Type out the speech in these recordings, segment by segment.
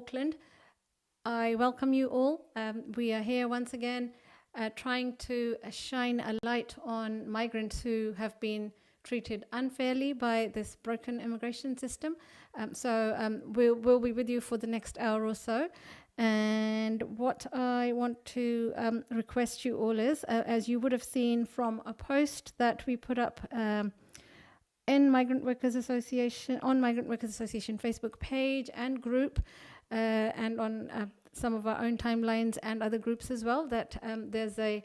Auckland. I welcome you all. We are here once again trying to shine a light on migrants who have been treated unfairly by this broken immigration system. We'll be with you for the next hour or so. And what I want to request you all is, as you would have seen from a post that we put up in Migrant Workers Association, on Migrant Workers Association Facebook page and group, and on some of our own timelines and other groups as well, that there's a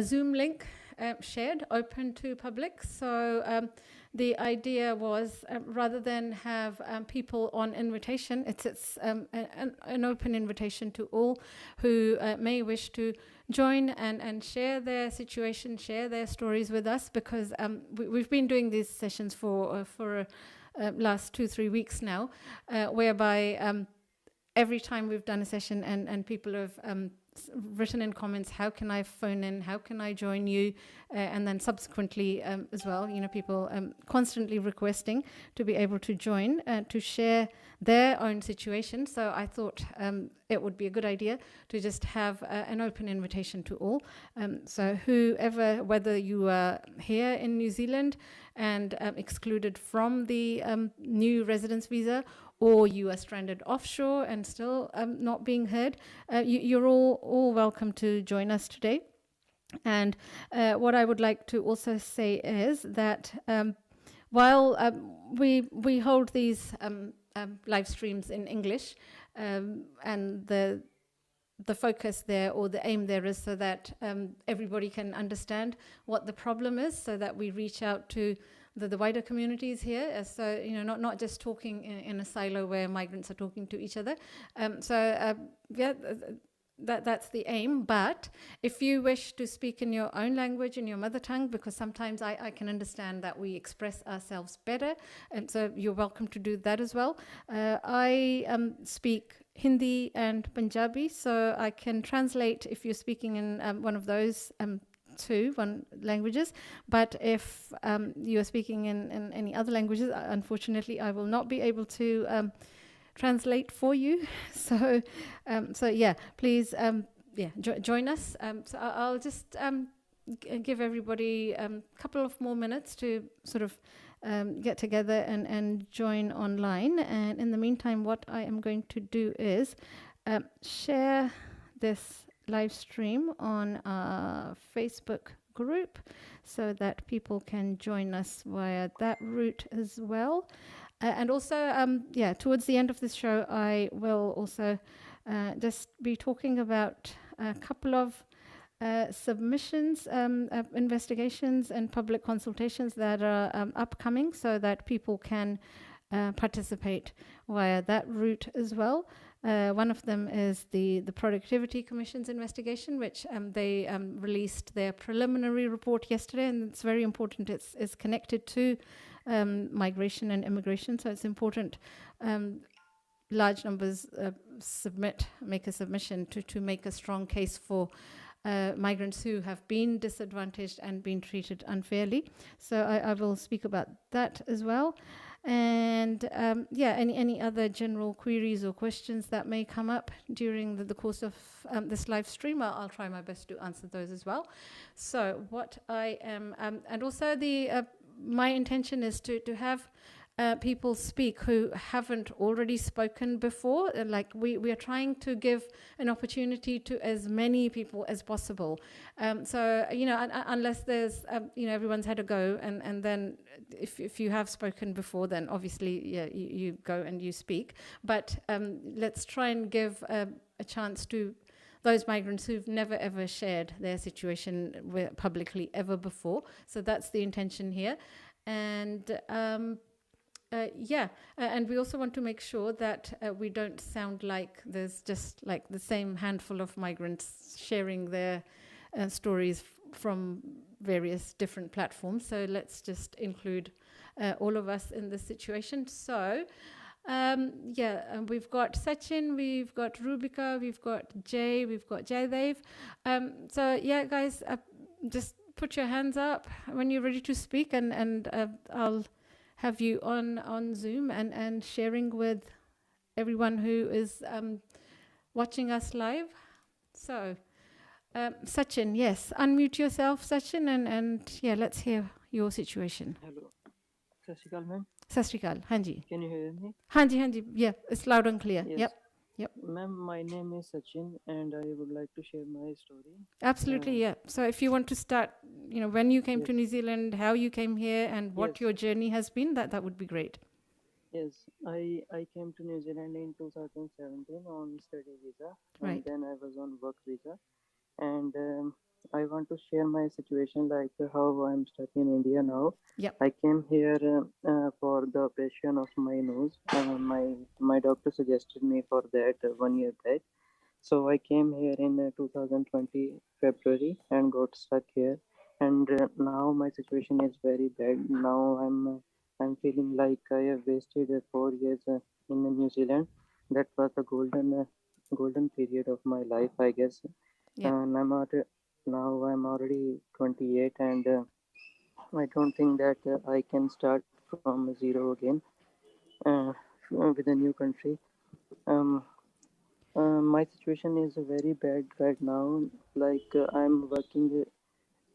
Zoom link shared, open to public. So the idea was, rather than have people on invitation, it's an open invitation to all who may wish to join and share their situation, share their stories with us, because we've been doing these sessions for last 2-3 weeks now, whereby every time we've done a session and people have written in comments, how can I phone in, how can I join you, and then subsequently as well, people constantly requesting to be able to join to share their own situation. So I thought it would be a good idea to just have an open invitation to all. So whoever, whether you are here in New Zealand and excluded from the new residence visa, or you are stranded offshore and still not being heard, you're all welcome to join us today. And what I would like to also say is that while we hold these live streams in English, and the focus there, or the aim there, is so that everybody can understand what the problem is, so that we reach out to the wider communities here. So, not just talking in a silo where migrants are talking to each other. That's the aim. But if you wish to speak in your own language, in your mother tongue, because sometimes I can understand that we express ourselves better, and so you're welcome to do that as well. I speak Hindi and Punjabi, so I can translate if you're speaking in one of those one languages. But if you are speaking in any other languages, unfortunately I will not be able to translate for you. So please join us. So I'll just give everybody a couple of more minutes to sort of get together and join online. And in the meantime, what I am going to do is share this live stream on our Facebook group so that people can join us via that route as well. And also, towards the end of this show, I will also just be talking about a couple of submissions, investigations and public consultations that are upcoming, so that people can participate via that route as well. One of them is the Productivity Commission's investigation, which they released their preliminary report yesterday, and it's very important. It's connected to migration and immigration, so it's important large numbers make a submission to make a strong case for migrants who have been disadvantaged and been treated unfairly. So I will speak about that as well. And any other general queries or questions that may come up during the course of this live stream, I'll try my best to answer those as well. So what I am, and also my intention is to have people speak who haven't already spoken before. Like we are trying to give an opportunity to as many people as possible. Unless there's, everyone's had a go, and then if you have spoken before, then obviously, you go and you speak. But let's try and give a chance to those migrants who've never ever shared their situation publicly ever before. So that's the intention here. And and we also want to make sure that we don't sound like there's just like the same handful of migrants sharing their stories from various different platforms. So let's just include all of us in this situation. So we've got Sachin, we've got Rubika, we've got Jay, we've got Jaydev. Guys, just put your hands up when you're ready to speak, and I'll have you on Zoom and sharing with everyone who is watching us live. So, Sachin, yes, unmute yourself, Sachin, and yeah, let's hear your situation. Hello. Sat Shri Akal, ma'am. Sat Shri Akal, Hanji. Can you hear me? Hanji, yeah, it's loud and clear. Yes. Yep. Ma'am, my name is Sachin and I would like to share my story. Absolutely, yeah. So if you want to start, when you came to Yes. New Zealand, how you came here, and what Yes. your journey has been, that would be great. Yes. I came to New Zealand in 2017 on study visa, and Right. then I was on work visa. And I want to share my situation, like how I'm stuck in India now. Yep. I came here for the operation of my nose. My doctor suggested me for that 1 year back. So I came here in 2020 February and got stuck here, and now my situation is very bad. Now I'm feeling like I have wasted 4 years in New Zealand. That was the golden period of my life, I guess. Yep. And now I'm already 28, and I don't think that I can start from zero again uh, with a new country. Um, my situation is very bad right now. Like I'm working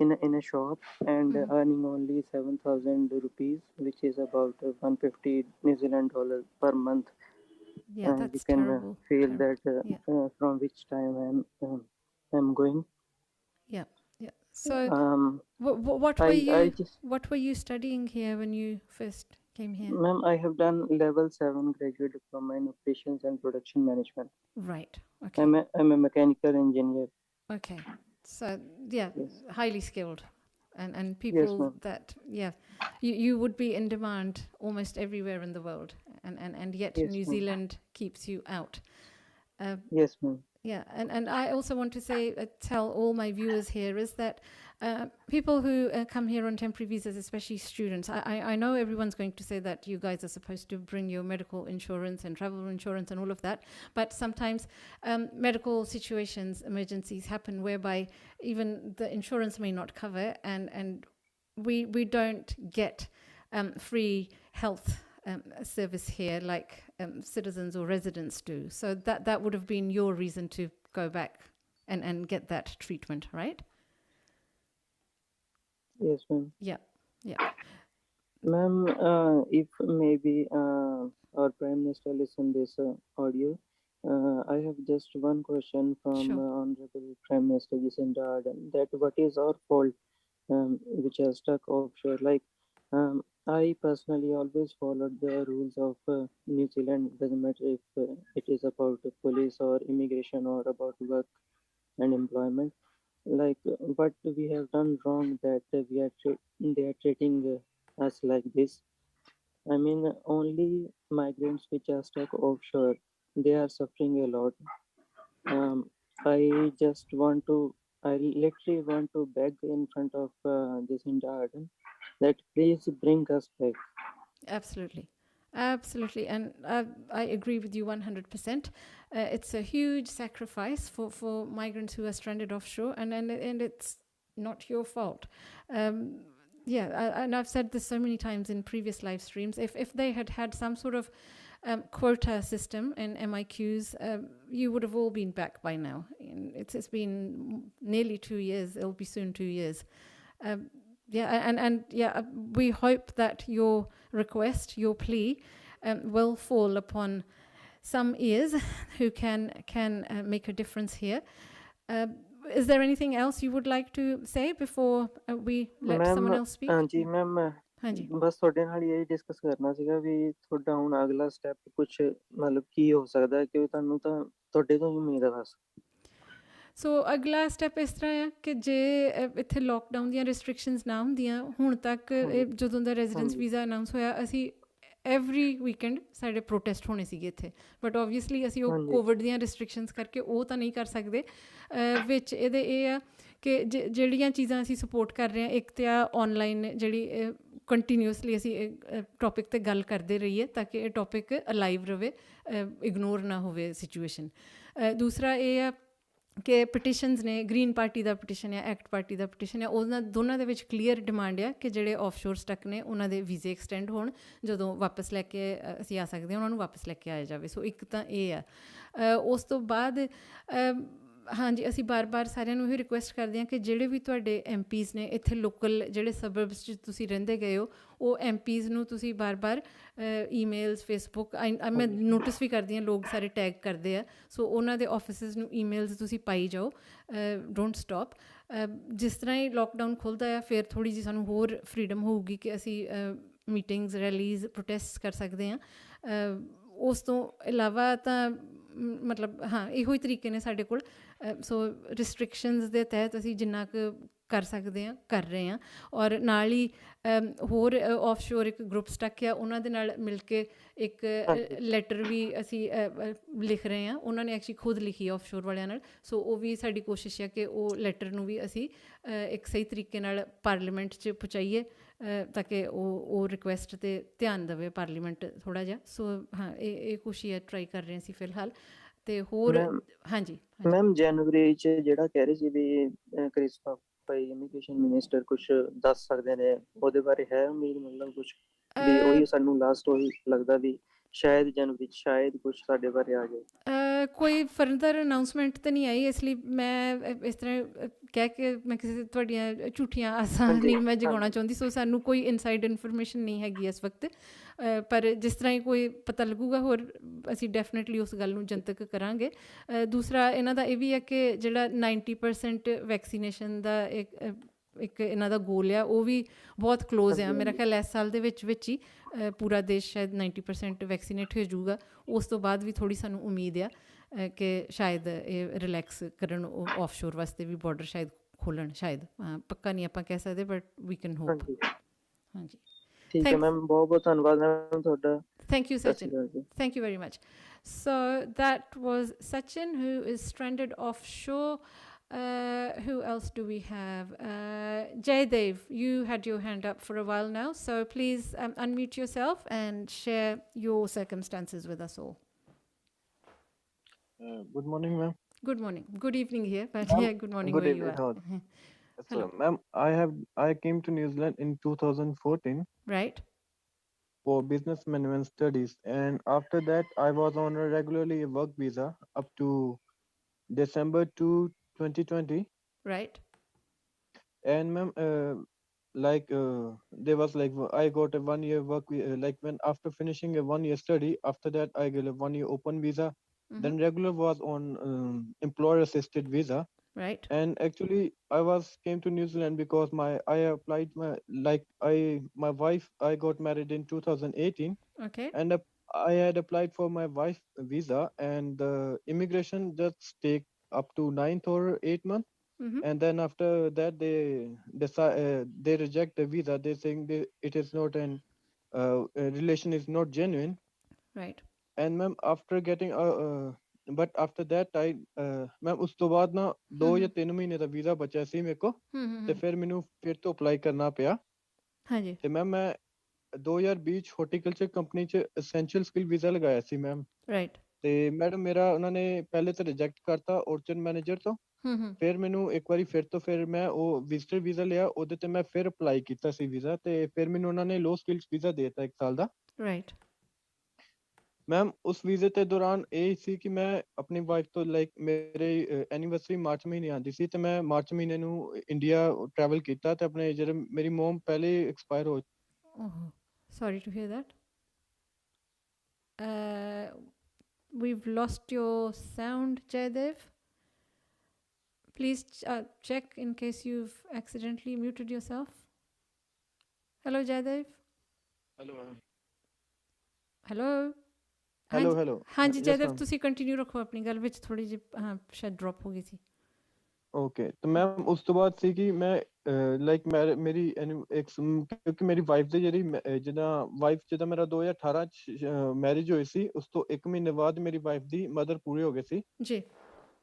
in a shop and earning only 7,000 rupees, which is about 150 New Zealand dollars per month. Yeah, You that's can terrible. feel Terrible. that Yeah. from which time I'm going. Yeah. So, Um, what were I you just what were you studying here when you first came here? Ma'am, I have done level 7 graduate diploma in operations and production management. Right. Okay. I'm a mechanical engineer. Okay. So yeah, Yes. highly skilled, and Yes, people ma'am. that you would be in demand almost everywhere in the world, and yet Yes, New ma'am. Zealand keeps you out. Uh, Yes, ma'am. Yeah, and I also want to say, tell all my viewers here is that people who come here on temporary visas, especially students, I know everyone's going to say that you guys are supposed to bring your medical insurance and travel insurance and all of that, but sometimes medical situations, emergencies happen whereby even the insurance may not cover, and we don't get free health service here like citizens or residents do. So that would have been your reason to go back and get that treatment, right? Yes, ma'am. Yeah. Ma'am, if maybe our Prime Minister listen this audio, I have just one question from Sure. Honorable Prime Minister Jacinda Ardern. That what is our fault which are stuck offshore? Like, I personally always followed the rules of New Zealand. Doesn't matter if it is about the police or immigration or about work and employment. Like, what we have done wrong that they are treating us like this. I mean, only migrants which are stuck offshore, they are suffering a lot. um, I just want to I literally want to beg in front of Jacinda Ardern that please bring us back. Absolutely. Absolutely. And I agree with you 100%. It's a huge sacrifice for migrants who are stranded offshore, and it's not your fault. Um, and I've said this so many times in previous live streams. If they had some sort of quota system and MIQs, you would have all been back by now. It's been nearly 2 years. It'll be soon 2 years. We hope that your request, your plea, will fall upon some ears who can make a difference here. Is there anything else you would like to say before we let ma'am someone else speak? ਹਾਂਜੀ ma'am Hanji. ਬਸ ਤੁਹਾਡੇ ਨਾਲ ਇਹ discuss ਕਰਨਾ ਸੀਗਾ ਵੀ ਤੁਹਾਡਾ ਹੁਣ ਅਗਲਾ step ਕੁਝ ਮਤਲਬ ਕੀ ਹੋ ਸਕਦਾ ਹੈ ਕਿ ਤੁਹਾਨੂੰ ਤਾਂ ਤੁਹਾਡੇ ਤੋਂ ਹੀ ਉਮੀਦ ਹੈ ਬਸ ਸੋ ਅਗਲਾ ਸਟੈਪ ਇਸ ਤਰ੍ਹਾਂ ਆ ਕਿ ਜੇ ਇੱਥੇ ਲੋਕਡਾਊਨ ਦੀਆਂ ਰਿਸਟ੍ਰਿਕਸ਼ਨਸ ਨਾ ਹੁੰਦੀਆਂ ਹੁਣ ਤੱਕ ਜਦੋਂ ਦਾ ਰੈਜ਼ੀਡੈਂਸ ਵੀਜ਼ਾ ਅਨਾਉਂਸ ਹੋਇਆ ਅਸੀਂ ਐਵਰੀ ਵੀਕਐਂਡ ਸਾਡੇ ਪ੍ਰੋਟੈਸਟ ਹੋਣੇ ਸੀਗੇ ਇੱਥੇ ਬਟ ਓਬਵੀਅਸਲੀ ਅਸੀਂ ਉਹ ਕੋਵਿਡ ਦੀਆਂ ਰਿਸਟ੍ਰਿਕਸ਼ਨਸ ਕਰਕੇ ਉਹ ਤਾਂ ਨਹੀਂ ਕਰ ਸਕਦੇ ਵਿੱਚ ਇਹਦੇ ਇਹ ਆ ਕਿ ਜਿਹੜੀਆਂ ਚੀਜ਼ਾਂ ਅਸੀਂ ਸਪੋਰਟ ਕਰ ਰਹੇ ਹਾਂ ਇੱਕ ਤਾਂ ਆ ਔਨਲਾਈਨ ਜਿਹੜੀ ਕੰਟੀਨਿਊਸਲੀ ਅਸੀਂ ਟੌਪਿਕ 'ਤੇ ਗੱਲ ਕਰਦੇ ਰਹੀਏ ਤਾਂ ਕਿ ਇਹ ਟੌਪਿਕ ਅਲਾਈਵ ਰਹੇ ਇਗਨੋਰ ਨਾ ਹੋਵੇ ਸਿਚੁਏਸ਼ਨ ਦੂਸਰਾ ਇਹ ਆ ਕਿ ਪਟੀਸ਼ਨਸ ਨੇ, ਗ੍ਰੀਨ ਪਾਰਟੀ ਦਾ ਪਟੀਸ਼ਨ ਹੈ, ਐਕਟ ਪਾਰਟੀ ਦਾ ਪਟੀਸ਼ਨ ਹੈ, ਉਹਨਾਂ ਦੋਨਾਂ ਦੇ ਵਿੱਚ ਕਲੀਅਰ ਡਿਮਾਂਡ ਆ ਕਿ ਜਿਹੜੇ ਆਫਸ਼ੋਰ ਸਟਕ ਨੇ ਉਹਨਾਂ ਦੇ ਵੀਜ਼ੇ ਐਕਸਟੈਂਡ ਹੋਣ, ਜਦੋਂ ਵਾਪਸ ਲੈ ਕੇ ਅਸੀਂ ਆ ਸਕਦੇ ਹਾਂ ਉਹਨਾਂ ਨੂੰ ਵਾਪਸ ਲੈ ਕੇ ਆਇਆ ਜਾਵੇ। ਸੋ ਇੱਕ ਤਾਂ ਇਹ ਆ। ਉਸ ਤੋਂ ਬਾਅਦ ਹਾਂਜੀ, ਅਸੀਂ ਬਾਰ-ਬਾਰ ਸਾਰਿਆਂ ਨੂੰ ਇਹ ਰਿਕੁਐਸਟ ਕਰਦੇ ਹਾਂ ਕਿ ਜਿਹੜੇ ਵੀ ਤੁਹਾਡੇ MPs ਨੇ ਇੱਥੇ ਲੋਕਲ ਜਿਹੜੇ ਸਬਰਬਸ 'ਚ ਤੁਸੀਂ ਰਹਿੰਦੇ ਗਏ ਹੋ, ਉਹ MPs ਨੂੰ ਤੁਸੀਂ ਬਾਰ-ਬਾਰ ਈਮੇਲਸ, ਫੇਸਬੁੱਕ, ਮੈਂ ਨੋਟਿਸ ਵੀ ਕਰਦੀ ਹਾਂ ਲੋਕ ਸਾਰੇ ਟੈਗ ਕਰਦੇ ਆ, ਸੋ ਉਹਨਾਂ ਦੇ ਆਫਿਸਿਸ ਨੂੰ ਈਮੇਲਸ ਤੁਸੀਂ ਪਾਈ ਜਾਓ, ਡੋਂਟ ਸਟੋਪ। ਜਿਸ ਤਰ੍ਹਾਂ ਹੀ ਲੋਕਡਾਊਨ ਖੁੱਲ੍ਹਦਾ ਆ ਫਿਰ ਥੋੜ੍ਹੀ ਜਿਹੀ ਸਾਨੂੰ ਹੋਰ ਫਰੀਡਮ ਹੋਊਗੀ ਕਿ ਅਸੀਂ ਮੀਟਿੰਗਸ, ਰੈਲੀਜ਼, ਪ੍ਰੋਟੈਸਟ ਕਰ ਸਕਦੇ ਹਾਂ। ਉਸ ਤੋਂ ਇਲਾਵਾ ਤਾਂ ਮਤਲਬ ਹਾਂ ਇਹੋ ਹੀ ਤਰੀਕੇ ਨੇ ਸਾਡੇ ਕੋਲ। ਸੋ ਰਿਸਟ੍ਰਿਕਸ਼ਨਸ ਦੇ ਤਹਿਤ ਅਸੀਂ ਜਿੰਨਾ ਕੁ ਕਰ ਸਕਦੇ ਹਾਂ ਕਰ ਰਹੇ ਹਾਂ, ਔਰ ਨਾਲ ਹੀ ਹੋਰ ਆਫਸ਼ੋਰ ਇੱਕ ਗਰੁੱਪ ਸਟਕ ਆ, ਉਹਨਾਂ ਦੇ ਨਾਲ ਮਿਲ ਕੇ ਇੱਕ ਲੈਟਰ ਵੀ ਅਸੀਂ ਲਿਖ ਰਹੇ ਹਾਂ। ਉਹਨਾਂ ਨੇ ਐਕਚੁਅਲੀ ਖੁਦ ਲਿਖੀ ਆਫਸ਼ੋਰ ਵਾਲਿਆਂ ਨਾਲ, ਸੋ ਉਹ ਵੀ ਸਾਡੀ ਕੋਸ਼ਿਸ਼ ਹੈ ਕਿ ਉਹ ਲੈਟਰ ਨੂੰ ਵੀ ਅਸੀਂ ਇੱਕ ਸਹੀ ਤਰੀਕੇ ਨਾਲ ਪਾਰਲੀਮੈਂਟ 'ਚ ਪਹੁੰਚਾਈਏ, ਤਾਂ ਕਿ ਉਹ ਰਿਕੁਐਸਟ 'ਤੇ ਧਿਆਨ ਦੇਵੇ ਪਾਰਲੀਮੈਂਟ ਥੋੜ੍ਹਾ ਜਿਹਾ। ਸੋ ਹਾਂ ਇਹ ਕੋਸ਼ਿਸ਼ ਟਰਾਈ ਕਰ ਰਹੇ ਸੀ ਫਿਲਹਾਲ। ਅਤੇ ਹੋਰ ਹਾਂਜੀ ਮੈਮ ਜਨਵਰੀ 'ਚ ਜਿਹੜਾ ਕਹਿ ਰਹੇ ਸੀ ਵੀ ਕ੍ਰਿਸ ਭਾਈ ਇਮੀਗ੍ਰੇਸ਼ਨ ਮਿਨਿਸਟਰ ਕੁਛ ਦੱਸ ਸਕਦੇ ਨੇ, ਉਹਦੇ ਬਾਰੇ ਹੈ ਉਮੀਦ? ਮਤਲਬ ਕੁਛ ਵੀ ਉਹੀ ਸਾਨੂੰ ਲਾਸਟ ਉਹੀ ਲੱਗਦਾ ਵੀ ਸ਼ਾਇਦ ਜਨਵਰੀ 'ਚ ਸ਼ਾਇਦ ਕੁਛ ਸਾਡੇ ਬਾਰੇ ਆ ਜਾਏ। ਕੋਈ ਫਰਦਰ ਅਨਾਊਂਸਮੈਂਟ ਤਾਂ ਨਹੀਂ ਆਈ, ਇਸ ਲਈ ਮੈਂ ਇਸ ਤਰ੍ਹਾਂ ਕਹਿ ਕੇ ਮੈਂ ਕਿਸੇ ਤੁਹਾਡੀਆਂ ਝੂਠੀਆਂ ਆਸਾਂ ਨਹੀਂ ਮੈਂ ਜਗਾਉਣਾ ਚਾਹੁੰਦੀ। ਸੋ ਸਾਨੂੰ ਕੋਈ ਇਨਸਾਈਡ ਇਨਫੋਰਮੇਸ਼ਨ ਨਹੀਂ ਹੈਗੀ ਇਸ ਵਕਤ, ਪਰ ਜਿਸ ਤਰ੍ਹਾਂ ਹੀ ਕੋਈ ਪਤਾ ਲੱਗੂਗਾ ਹੋਰ ਅਸੀਂ ਡੈਫੀਨੇਟਲੀ ਉਸ ਗੱਲ ਨੂੰ ਜਨਤਕ ਕਰਾਂਗੇ। ਦੂਸਰਾ ਇਹਨਾਂ ਦਾ ਇਹ ਵੀ ਹੈ ਕਿ ਜਿਹੜਾ 90% ਵੈਕਸੀਨੇਸ਼ਨ ਦਾ ਇੱਕ ਇਹਨਾਂ ਦਾ ਗੋਲ ਆ, ਉਹ ਵੀ ਬਹੁਤ ਕਲੋਜ਼ ਆ। ਮੇਰਾ ਖਿਆਲ ਇਸ ਸਾਲ ਦੇ ਵਿੱਚ ਹੀ ਪੂਰਾ ਦੇਸ਼ ਸ਼ਾਇਦ 90% ਵੈਕਸੀਨੇਟ ਹੋ ਜਾਊਗਾ। ਉਸ ਤੋਂ ਬਾਅਦ ਵੀ ਥੋੜ੍ਹੀ ਸਾਨੂੰ ਉਮੀਦ ਆ ਕਿ ਸ਼ਾਇਦ ਇਹ ਰਿਲੈਕਸ ਕਰਨ ਆਫਸ਼ੋਰ ਵਾਸਤੇ ਵੀ ਬਾਰਡਰ ਸ਼ਾਇਦ ਖੋਲ੍ਹਣ, ਸ਼ਾਇਦ ਪੱਕਾ ਨਹੀਂ ਆਪਾਂ ਕਹਿ ਸਕਦੇ, ਬਟ ਵੀ ਕੈਨ ਹੋਪ। ਹਾਂਜੀ ਠੀਕ ਹੈ ਮੈਮ, ਬਹੁਤ ਬਹੁਤ ਧੰਨਵਾਦ ਮੈਮ ਤੁਹਾਡਾ। Thank you, Sachin. Thank you very much. So that was Sachin, who is stranded offshore. Who else do we have? Jaydev, you had your hand up for a while now, so please unmute yourself and share your circumstances with us all. Good morning, ma'am. Good morning. Good evening here, but yeah, good morning good where you evening. are. So, ma'am, I came to New Zealand in 2014 Right. for business management studies, and after that, I was on a regularly work visa up to December 2020. Right. And ma'am, there was like I got a 1 year work like when after finishing a 1 year study, after that I got a 1 year open visa. Then regular was on employer assisted visa. Right. And actually I came to New Zealand because I applied my wife, I got married in 2018. Okay. And I had applied for my wife visa, and the immigration just take up to 9th or 8th month. And then after that they decide they reject the visa. They saying it is not an relation is not genuine. Right. And ma'am, after getting but after that I ma'am ਉਸ ਤੋਂ ਬਾਅਦ ਨਾ 2 ਜਾਂ 3 ਮਹੀਨੇ ਦਾ visa ਬਚਿਆ ਸੀ ਮੇਰੇ ਕੋ, ਤੇ ਫਿਰ ਮੈਨੂੰ ਫਿਰ ਤੋਂ ਅਪਲਾਈ ਕਰਨਾ ਪਿਆ। ਹਾਂਜੀ। ਤੇ ਮੈਮ ਮੈਂ 2020 ਚ ਹਾਰਟੀਕਲਚਰ ਕੰਪਨੀ ਚ ਐਸੈਂਸ਼ੀਅਲ ਸਕਿੱਲ ਵੀਜ਼ਾ ਲਗਾਇਆ ਸੀ ਮੈਮ। ਰਾਈਟ। ਤੇ ਮੈਡਮ ਮੇਰਾ ਉਹਨਾਂ ਨੇ ਪਹਿਲੇ ਤਾਂ ਰਿਜੈਕਟ ਕਰਤਾ ਔਰਚਨ ਮੈਨੇਜਰ ਤੋਂ। ਫਿਰ ਮੈਨੂੰ ਇੱਕ ਵਾਰੀ ਫਿਰ ਮੈਂ ਉਹ ਵਿਜ਼ਟਰ ਵੀਜ਼ਾ ਲਿਆ, ਉਹਦੇ ਤੇ ਮੈਂ ਫਿਰ ਅਪਲਾਈ ਕੀਤਾ ਸੀ ਵੀਜ਼ਾ, ਤੇ ਫਿਰ ਮੈਨੂੰ ਉਹਨਾਂ ਨੇ ਲੋ ਸਕਿੱਲਸ ਵੀਜ਼ਾ ਦੇ ਦਿੱਤਾ 1 ਸਾਲ ਦਾ। ਰਾਈਟ। ਮੈਮ ਉਸ ਵੀਜ਼ੇ ਤੇ ਦੌਰਾਨ ਇਹ ਸੀ ਕਿ ਮੈਂ ਆਪਣੀ ਵਾਈਫ ਤੋਂ ਲਾਈਕ ਮੇਰੇ ਐਨੀਵਰਸਰੀ ਮਾਰਚ ਮਹੀਨੇ ਆਉਂਦੀ ਸੀ, ਤੇ ਮੈਂ ਮਾਰਚ ਮਹੀਨੇ ਨੂੰ ਇੰਡੀਆ ਟਰੈਵਲ ਕੀਤਾ, ਤੇ ਆਪਣੇ ਜਿਹੜੇ ਮੇਰੀ ਮੋਮ ਪਹਿਲੇ ਐਕਸਪਾਇਰ ਹੋ। Sorry to hear that. We've lost your sound, Jaydev. Please check in case you've accidentally muted yourself. Hello, Jaydev. Hello. Hello. Hello ਹਾਂਜੀ ਜੈਦੇਵ, ਤੁਸੀਂ ਕੰਟੀਨਿਊ ਰੱਖੋ ਆਪਣੀ ਗੱਲ, ਵਿੱਚ ਥੋੜੀ ਜਿਹੀ ਸ਼ਾਇਦ ਡ੍ਰੌਪ ਹੋ ਗਈ ਸੀ। ਓਕੇ, ਤੇ ਮੈਮ ਉਸ ਤੋਂ ਬਾਅਦ ਸੀ ਕਿ ਮੈਂ ਲਾਈਕ ਮੇਰੀ ਕਿਉਂਕਿ ਮੇਰੀ ਵਾਈਫ ਦੀ ਜਿੱਦਾਂ ਮੇਰਾ 2018 ਚ ਮੈਰਿਜ ਹੋਈ ਸੀ, ਉਸ ਤੋਂ 1 ਮਹੀਨੇ ਬਾਅਦ ਮੇਰੀ ਵਾਈਫ ਦੀ ਮਦਰ ਪੂਰੇ ਹੋ ਗਏ ਸੀ ਜੀ।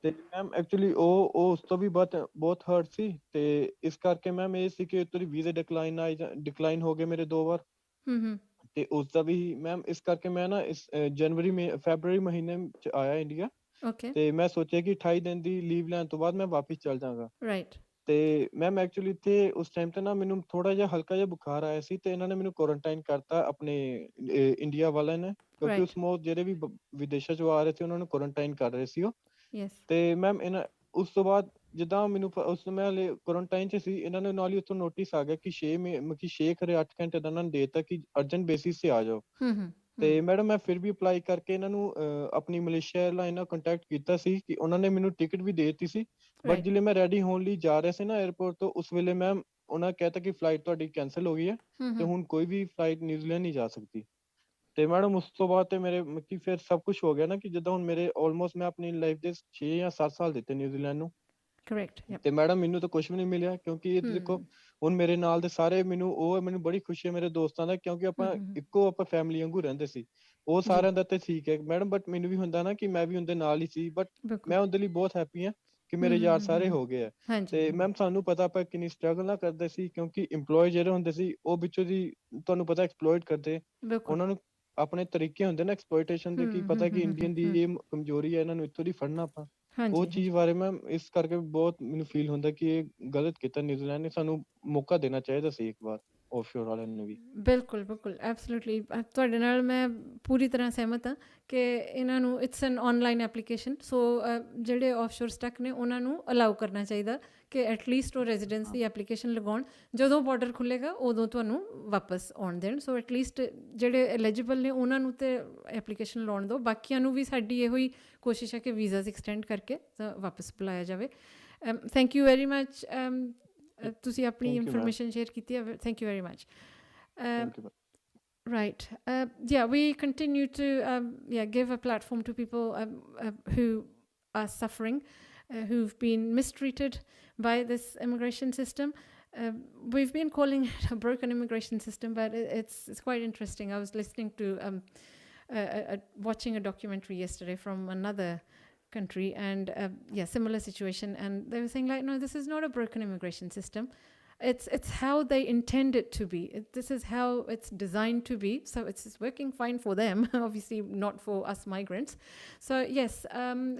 ਤੇ ਮੈਮ ਐਕਚੁਅਲੀ ਉਹ ਉਸ ਤੋਂ ਵੀ ਬਹੁਤ ਹਰਟ ਸੀ, ਤੇ ਇਸ ਕਰਕੇ ਮੈਮ ਇਹ ਸੀ ਕਿ ਤੇਰੀ ਵੀਜ਼ੇ ਡਿਕਲਾਈਨ ਹੋ ਗਏ ਮੇਰੇ 2 ਵਾਰ। ਤੇ ਉਸਦਾ ਵੀ ਮੈਮ ਇਸ ਕਰਕੇ ਮੈਂ ਨਾ ਇਸ ਫੈਬਰਰੀ ਮਹੀਨੇ ਚ ਆਇਆ ਇੰਡੀਆ। Okay. ਤੇ ਮੈਂ ਸੋਚਿਆ ਕਿ 28 ਦਿਨ ਦੀ ਲੀਵ ਲੈਣ ਤੋਂ ਬਾਅਦ ਮੈਂ ਵਾਪਿਸ ਚੱਲ ਜਾਵਾਂਗਾ। Right. ਤੇ ਮੈਮ ਐਕਚੁਅਲੀ ਇੱਥੇ ਉਸ ਟਾਈਮ ਤੇ ਨਾ ਮੈਨੂੰ ਥੋੜਾ ਜਿਹਾ ਹਲਕਾ ਜਿਹਾ ਬੁਖਾਰ ਆਇਆ ਸੀ ਤੇ ਇਹਨਾਂ ਨੇ ਮੈਨੂੰ ਕੁਆਰੰਟਾਈਨ ਕਰਤਾ ਆਪਣੇ ਇੰਡੀਆ ਵਾਲਿਆਂ ਨੇ, ਕਿਉਂਕਿ Right. ਉਸ ਮੌਤ ਜਿਹੜੇ ਵੀ ਵਿਦੇਸ਼ਾਂ ਚੋਂ ਆ ਰਹੇ ਸੀ ਉਹਨਾਂ ਨੂੰ ਕੁਆਰੰਟਾਈਨ ਕਰ ਰਹੇ ਸੀ ਉਹ। Yes. ਤੇ ਮੈਮ ਇਹਨਾਂ ਉਸ ਤੋਂ ਬਾਅਦ ਜਿੱਦਾਂ ਮੈਨੂੰ ਉਸ ਮੈਂ ਹਲੇ ਕੁਆਰੰਟਾਈਨ 'ਚ ਸੀ, ਇਹਨਾਂ ਨੇ ਨਾਲ ਹੀ ਉੱਥੋਂ ਨੋਟਿਸ ਆ ਗਿਆ ਕਿ 6 ਖਰੇ 8 ਘੰਟੇ ਦਾ ਇਹਨਾਂ ਨੇ ਦੇ ਦਿੱਤਾ ਕਿ ਅਰਜੈਂਟ ਬੇਸਿਸ 'ਤੇ ਆ ਜਾਓ। ਤੇ ਮੈਡਮ ਮੈਂ ਫਿਰ ਵੀ ਅਪਲਾਈ ਕਰਕੇ ਇਹਨਾਂ ਨੂੰ ਆਪਣੀ ਮਲੇਸ਼ੀਆ ਏਅਰਲਾਈਨ ਨਾਲ ਕੰਟੈਕਟ ਕੀਤਾ ਸੀ ਕਿ ਉਹਨਾਂ ਨੇ ਮੈਨੂੰ ਟਿਕਟ ਵੀ ਦੇ ਦਿੱਤੀ ਸੀ, ਬਟ ਜਿਲੇ ਮੈਂ ਰੈਡੀ ਹੋਣ ਲਈ ਜਾ ਰਿਹਾ ਸੀ ਨਾ 에ਅਰਪੋਰਟ ਤੋਂ, ਉਸ ਵੇਲੇ ਮੈਮ ਉਹਨਾਂ ਕਹਿਤਾ ਕਿ ਫਲਾਈਟ ਤੁਹਾਡੀ ਕੈਂਸਲ ਹੋ ਗਈ ਹੈ ਤੇ ਹੁਣ ਕੋਈ ਵੀ ਫਲਾਈਟ ਨਿਊਜ਼ੀਲੈਂਡ ਨਹੀਂ ਜਾ ਸਕਦੀ। ਤੇ ਮੈਡਮ ਉਸ ਤੋਂ ਬਾਅਦ ਤੇ ਮੇਰੇ ਕਿ ਫਿਰ ਸਭ ਕੁਝ ਹੋ ਗਿਆ ਨਾ ਕਿ ਜਿੱਦਾਂ ਹੁਣ ਮੇਰੇ ਆਲਮੋਸਟ ਮੈਂ ਆਪਣੀ ਲਾਈਫ ਦੇ 6 ਜਾਂ 7 ਸਾਲ ਦਿੱਤੇ ਨਿਊਜ਼ੀਲੈਂਡ ਨੂੰ। Correct. Yep. ਤੇ ਮੈਡਮ ਮੈਨੂੰ ਤਾਂ ਕੁਝ ਵੀ ਨਹੀਂ ਮਿਲਿਆ, ਕਿਉਂਕਿ ਇਹ ਦੇਖੋ ਹੁਣ ਮੇਰੇ ਨਾਲ ਦੇ ਸਾਰੇ ਮੈਨੂੰ ਬੜੀ ਖੁਸ਼ੀ ਹੈ ਮੇਰੇ ਦੋਸਤਾਂ ਦਾ, ਕਿਉਂਕਿ ਆਪਾਂ ਫੈਮਿਲੀ ਵਾਂਗੂ ਰਹਿੰਦੇ ਸੀ। ਉਹ ਸਾਰਿਆਂ ਦਾ ਤੇ ਠੀਕ ਹੈ ਮੈਡਮ, ਬਟ ਮੈਨੂੰ ਵੀ ਹੁੰਦਾ ਨਾ ਕਿ ਮੈਂ ਵੀ ਉਹਦੇ ਨਾਲ ਹੀ ਸੀ, ਬਟ ਮੈਂ ਉਹਦੇ ਲਈ ਬਹੁਤ ਹੈਪੀ ਹਾਂ ਕਿ ਮੇਰੇ ਯਾਰ ਸਾਰੇ ਹੋ ਗਏ ਆ। ਤੇ ਮੈਮ ਸਾਨੂੰ ਪਤਾ ਆਪਾਂ ਕਿੰਨੀ ਸਟਰਗਲ ਨਾ ਕਰਦੇ ਸੀ, ਕਿਉਂਕਿ EMPLOYE ਜਿਹੜੇ ਹੁੰਦੇ ਸੀ ਉਹ ਵਿੱਚੋਂ ਦੀ ਤੁਹਾਨੂੰ ਪਤਾ ਐਕਸਪਲੋਇਟ ਕਰਦੇ, ਉਹਨਾਂ ਨੂੰ ਆਪਣੇ ਤਰੀਕੇ ਹੁੰਦੇ ਨਾ ਐਕਸਪਲੋਇਟੇਸ਼ਨ ਦੇ, ਕੀ ਪਤਾ ਕਿ ਇੰਡੀਅਨ ਦੀ ਇਹ ਕਮਜ਼ੋਰੀ ਹੈ, ਇਹਨਾਂ ਨੂੰ ਇੱਥੋਂ ਦੀ ਫੜਨਾ ਆਪਾਂ। ਉਹ ਚੀਜ਼ ਬਾਰੇ ਮੈਮ ਇਸ ਕਰਕੇ ਬਹੁਤ ਮੈਨੂੰ ਫੀਲ ਹੁੰਦਾ ਕਿ ਇਹ ਗਲਤ ਕੀਤਾ ਨਿਊਜ਼ੀਲੈਂਡ ਨੇ, ਸਾਨੂੰ ਮੌਕਾ ਦੇਣਾ ਚਾਹੀਦਾ ਸੀ ਇੱਕ ਵਾਰ ਆਫਸ਼ੋਰ ਵਾਲਿਆਂ ਨੂੰ ਵੀ। ਬਿਲਕੁਲ ਐਬਸੋਲੂਟਲੀ ਤੁਹਾਡੇ ਨਾਲ ਮੈਂ ਪੂਰੀ ਤਰ੍ਹਾਂ ਸਹਿਮਤ ਹਾਂ ਕਿ ਇਹਨਾਂ ਨੂੰ ਇਟਸ ਐਨ ਆਨਲਾਈਨ ਐਪਲੀਕੇਸ਼ਨ, ਸੋ ਜਿਹੜੇ ਆਫਸ਼ੋਰ ਸਟਕ ਨੇ ਉਹਨਾਂ ਨੂੰ ਅਲਾਉ ਕਰਨਾ ਚਾਹੀਦਾ ਕਿ ਐਟਲੀਸਟ ਉਹ ਰੈਜ਼ੀਡੈਂਸ ਦੀ ਐਪਲੀਕੇਸ਼ਨ ਲਗਾਉਣ, ਜਦੋਂ ਬਾਰਡਰ ਖੁੱਲ੍ਹੇਗਾ ਉਦੋਂ ਤੁਹਾਨੂੰ ਵਾਪਸ ਆਉਣ ਦੇਣ। ਸੋ ਐਟਲੀਸਟ ਜਿਹੜੇ ਐਲੀਜੀਬਲ ਨੇ ਉਹਨਾਂ ਨੂੰ ਤੇ ਐਪਲੀਕੇਸ਼ਨ ਲਾਉਣ ਦਿਓ, ਬਾਕੀਆਂ ਨੂੰ ਵੀ ਸਾਡੀ ਇਹੋ ਹੀ ਕੋਸ਼ਿਸ਼ ਹੈ ਕਿ ਵੀਜ਼ਾਸ ਐਕਸਟੈਂਡ ਕਰਕੇ ਤਾਂ ਵਾਪਸ ਬੁਲਾਇਆ ਜਾਵੇ। ਥੈਂਕ ਯੂ ਵੈਰੀ ਮਚ, ਤੁਸੀਂ ਆਪਣੀ ਇਨਫੋਰਮੇਸ਼ਨ ਸ਼ੇਅਰ ਕੀਤੀ ਹੈ, thank you very much. Right. Yeah, we continue to give a platform to people who are suffering, who've been mistreated by this immigration system. We've been calling it a broken immigration system, but it's quite interesting. I was listening to watching a documentary yesterday from another country, and similar situation, and they were saying like, no, this is not a broken immigration system. It's how they intend it to be. This is how it's designed to be. So it's working fine for them, obviously not for us migrants. So yes,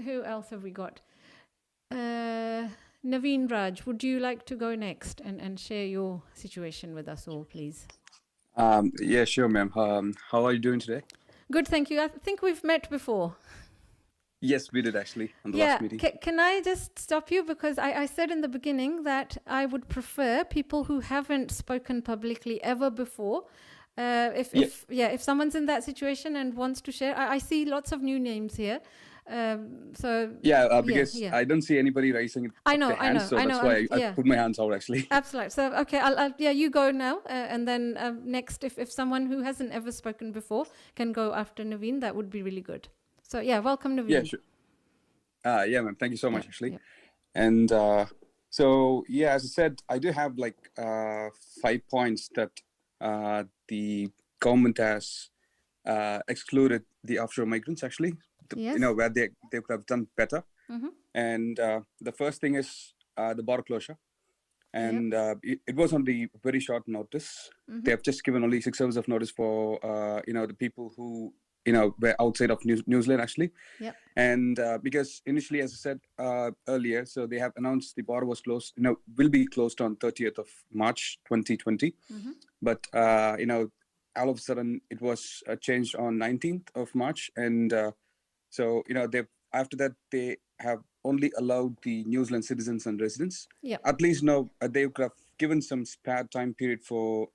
who else have we got? Naveen Raj, would you like to go next and share your situation with us all, please? Yeah, sure, ma'am. How are you doing today? Good, thank you. I think we've met before. Yes, we did actually on the last meeting. Can I just stop you, because I said in the beginning that I would prefer people who haven't spoken publicly ever before. If someone's in that situation and wants to share, I see lots of new names here. Because I don't see anybody raising their hands, so that's why I put my hands out actually. Absolutely. So okay, I'll you go now, and then next, if someone who hasn't ever spoken before can go after Naveen, that would be really good. So welcome Naveen. Yeah, sure. Yeah, ma'am. Thank you so much, actually. And so as I said, I do have like 5 points that the government has excluded the offshore migrants actually. Where they could have done better. And the first thing is the border closure. And it was on the very short notice. They have just given only 6 hours of notice for the people who were outside of New Zealand actually. And because initially, as I said earlier, so they have announced the border was closed, will be closed on 30th of March 2020. But all of a sudden it was changed on 19th of March, and so they after that they have only allowed the New Zealand citizens and residents. At least they could have given some spare time period for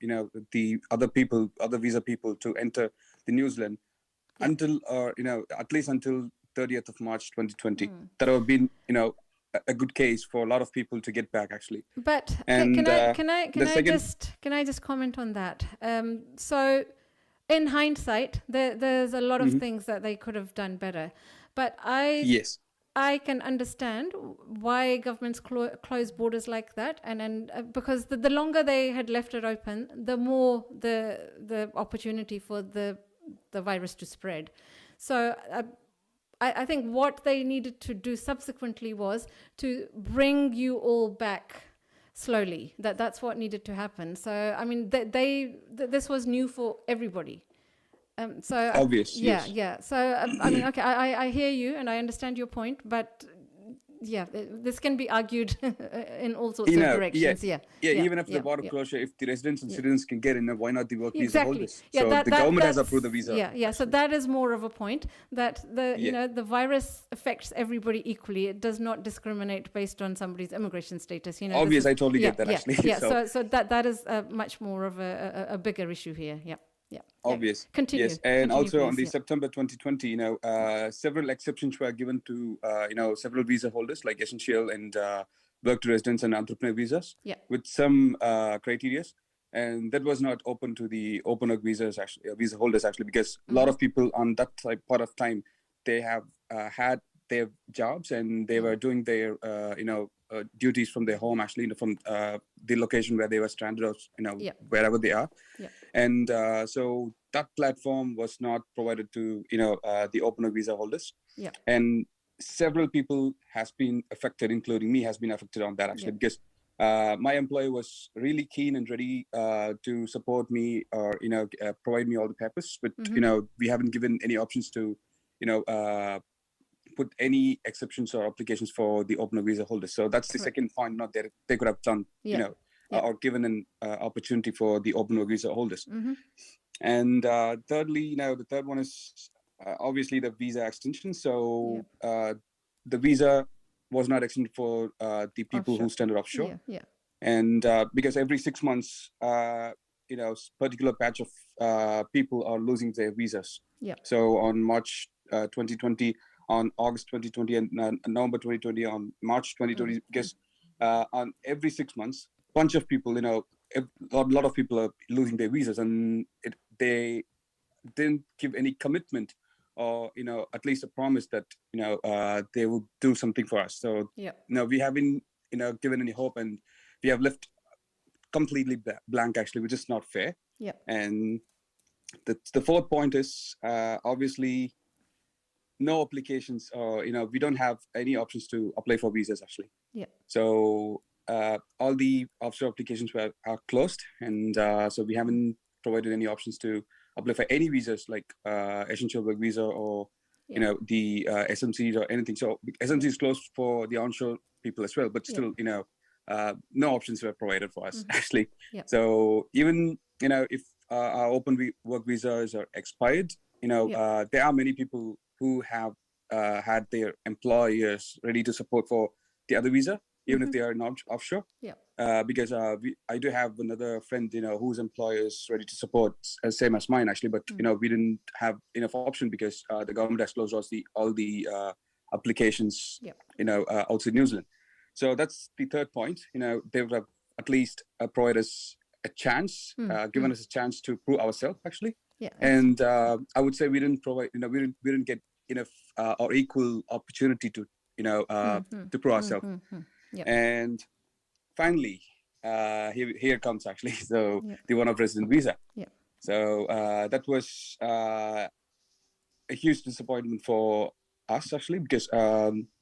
the other visa people to enter the New Zealand until at least until 30th of March 2020. That would have been a good case for a lot of people to get back actually. But can I just comment on that? So in hindsight, there's a lot of things that they could have done better, but I can understand why governments close borders like that, and because the longer they had left it open, the more the opportunity for the virus to spread. So I think what they needed to do subsequently was to bring you all back slowly. That's what needed to happen. So I mean, this was new for everybody. So Obvious, yeah, yes. yeah. So I mean, okay, I hear you and I understand your point, but yeah, this can be argued in all sorts of directions. Yeah, even after the border closure, if the residents and citizens can get in, why not the work visa exactly. holders? Yeah, So the government has approved the visa. Yeah, yeah. So that is more of a point that the virus affects everybody equally. It does not discriminate based on somebody's immigration status. Obvious, I totally get that actually. Yeah. So that is much more of a bigger issue here. Yeah. Yeah. Obvious. Continue. Yes, and Continue, also please. on the September 2020, several exceptions were given to several visa holders like essential and work to residents and entrepreneur visas. Yeah. With some criteria, and that was not open to the open work visas actually, visa holders actually, because a lot of people on that part of time, they have had their jobs and they were doing their duties from their home actually, from the location where they were stranded or wherever they are. Yeah. And so that platform was not provided to the open work visa holders. Yeah. And several people has been affected, including me, has been affected on that actually, because my employer was really keen and ready to support me or provide me all the papers, but we haven't given any options to put any exceptions or applications for the open visa holders. So that's the second point not that they could have done or given an opportunity for the open work visa holders. And thirdly, the third one is obviously the visa extension. So the visa was not extended for the people who stranded offshore. And because every 6 months, particular batch of people are losing their visas. So on March 2020, on August 2020, and November 2020, on March 2020, because on every 6 months, bunch of people, a lot of people are losing their visas, and they didn't give any commitment or at least a promise that they will do something for us. So we haven't given any hope, and we have left completely blank actually, which is not fair. And the fourth point is obviously no applications, or we don't have any options to apply for visas actually. So all the offshore applications are closed, and so we haven't provided any options to apply for any visas like essential work visa or the SMCs or anything. So SMC is closed for the onshore people as well, but still no options were provided for us actually. So even if our open work visas are expired, there are many people who have had their employers ready to support for the other visa, even if they are not offshore. Because I do have another friend, whose employer is ready to support, same as mine actually, but we didn't have enough option because the government has closed all the applications, outside New Zealand. So that's the third point. They would have at least provided us a chance, given us a chance to prove ourselves actually. And I would say we didn't provide, we didn't get enough or equal opportunity to to prove ourselves. And finally, here comes actually the one of resident visa. So that was a huge disappointment for us actually, because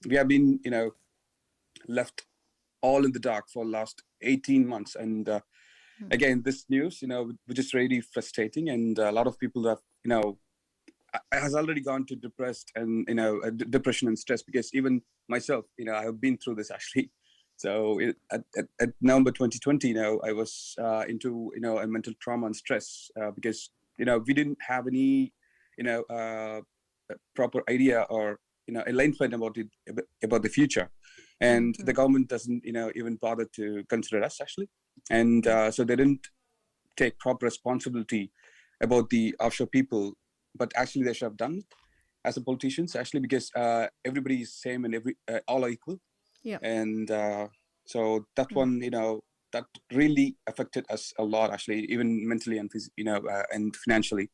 we have been left all in the dark for the last 18 months, and again this news which is really frustrating, and a lot of people have has already gone to depressed and depression and stress, because even myself I have been through this actually. So at November 2020 I was into a mental trauma and stress, because we didn't have any proper idea or alignment about the future, and the government doesn't even bother to consider us actually, and so they didn't take proper responsibility about the offshore people, but actually they should have done it as a politicians actually, because everybody is same and all are equal. And so that one that really affected us a lot actually, even mentally and and financially.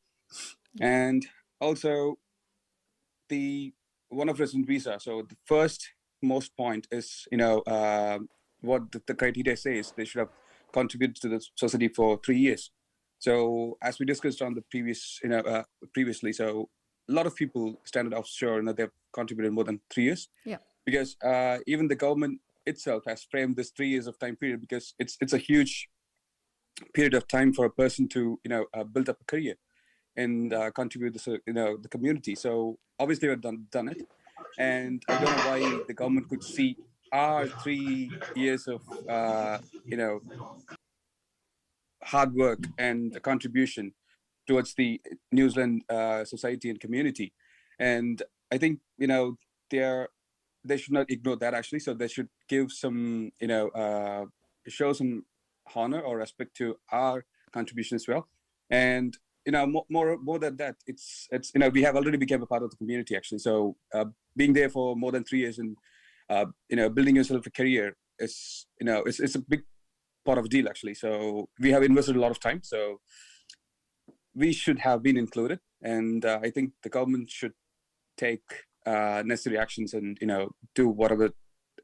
And also the one of resident visa. So the first most point is what the criteria says, they should have contributed to the society for 3 years. So as we discussed on the previous previously, so a lot of people standard offshore they've contributed more than 3 years. Because even the government itself has framed this 3 years of time period, because it's a huge period of time for a person to build up a career. and contribute to the community. So obviously we've done it, and I don't know why the government could see our 3 years of hard work and contribution towards the New Zealand society and community. And I think they should not ignore that actually. So they should give some show some honor or respect to our contribution as well. And more than that, it's we have already become a part of the community actually. So being there for more than 3 years and building yourself a career is it's a big part of the deal actually. So we have invested a lot of time, so we should have been included. And I think the government should take necessary actions and do whatever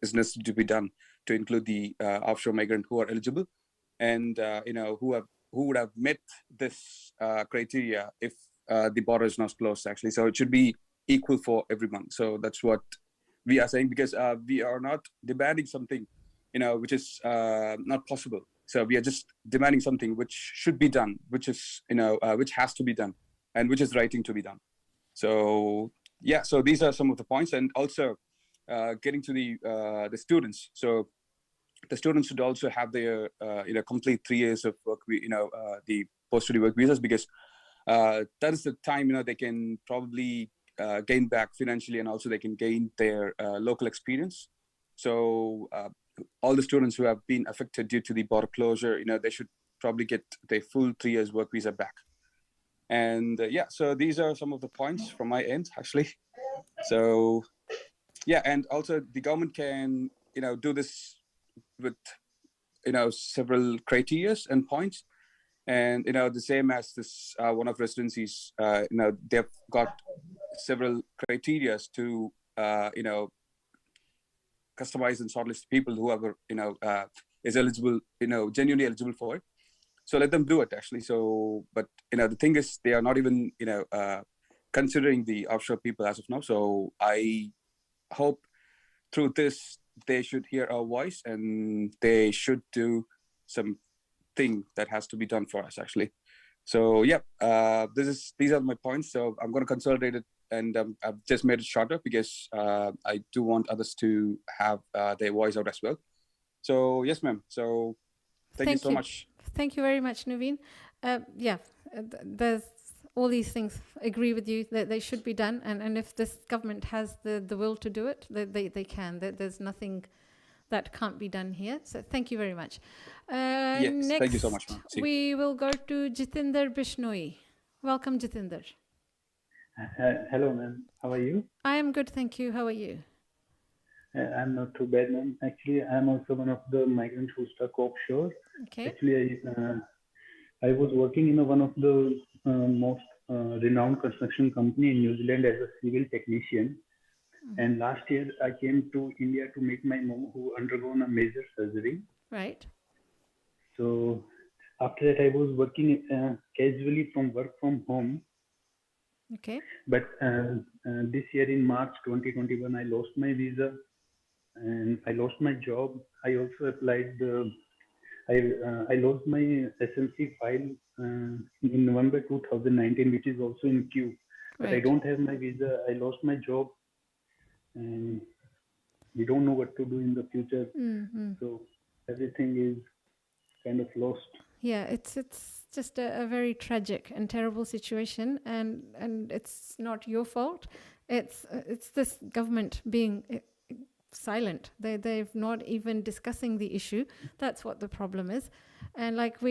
is necessary to be done to include the offshore migrant who are eligible and who would have met this criteria if the border is not closed actually. So it should be equal for everyone. So that's what we are saying, because we are not demanding something which is not possible. So we are just demanding something which should be done, which is which has to be done, and which is writing to be done. So yeah, so these are some of the points. And also getting to the students. So the students should also have their complete 3 years of work, the post-study work visas, because that is the time they can probably gain back financially, and also they can gain their local experience. So all the students who have been affected due to the border closure, they should probably get their full 3 years work visa back. And yeah, so these are some of the points from my end actually. So yeah, and also the government can do this with several criteria and points. And the same as this one of residencies, they've got several criteria to customize and shortlist people who are is eligible, genuinely eligible for it. So let them do it actually. So, but the thing is, they are not even considering the offshore people as of now. So I hope through this they should hear our voice, and they should do something that has to be done for us actually. So yeah, these are my points. So I'm going to consolidate it, and I've just made it shorter because I do want others to have their voice out as well. So yes, ma'am. So thank you so much. Thank you very much, Naveen. There's all these things. Agree with you that they should be done, and if this government has the will to do it, they can. There's nothing that can't be done here. So thank you very much. Yes, next, thank you so much, ma'am. We will go to Jitinder Bishnoi. Welcome, Jitinder. Hello, ma'am. How are you? I am good, thank you. How are you? I'm not too bad, ma'am. Actually, I'm also one of the migrants who stuck offshore. Okay. Actually, I was working in one of the most renowned construction company in New Zealand as a civil technician. Mm-hmm. And last year, I came to India to meet my mom, who undergone a major surgery. Right. So after that, I was working casually work from home. Okay. But this year in March 2021, I lost my visa and I lost my job. I also applied I lost my SMC file in November 2019, which is also in queue. But I don't have my visa. I lost my job, and we don't know what to do in the future. Mm-hmm. So everything is kind of lost. Yeah, it's just a very tragic and terrible situation, and it's not your fault. It's this government being silent. They've not even discussing the issue. That's what the problem is. And like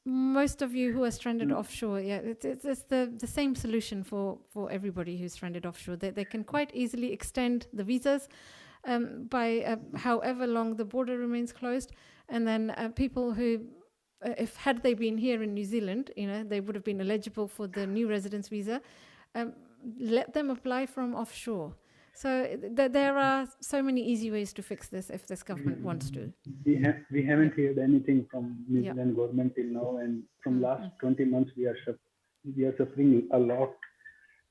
most of you who are stranded offshore, it's the same solution for everybody who's stranded offshore. They can quite easily extend the visas by however long the border remains closed, and then people who had they been here in New Zealand, they would have been eligible for the new residence visa. Let them apply from offshore. So there are so many easy ways to fix this if this government wants to. We haven't heard anything from New Zealand government till now, and from last 20 months we are suffering a lot.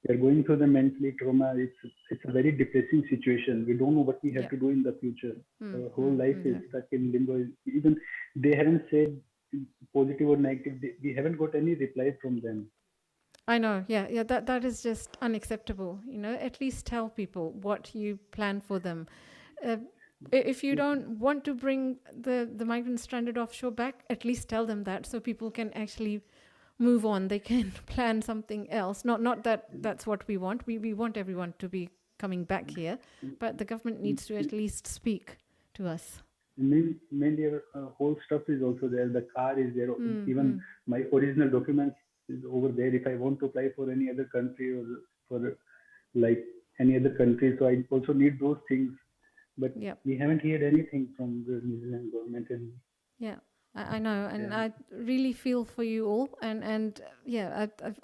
We are going through the mentally trauma. It's a very depressing situation. We don't know what we have to do in the future. The whole life is stuck in limbo. Even they haven't said positive or negative. We haven't got any reply from them. I know. Yeah. That is just unacceptable. At least tell people what you plan for them. If you don't want to bring the migrants stranded offshore back, at least tell them that so people can actually move on. They can plan something else. Not that that's what we want. We want everyone to be coming back here, but the government needs to at least speak to us. Mainly our whole stuff is also there. The car is there. Even my original documents is over there. If I want to apply for any other country or for like any other country, so I also need those things. But we haven't heard anything from the New Zealand government. And I know, and I really feel for you all. And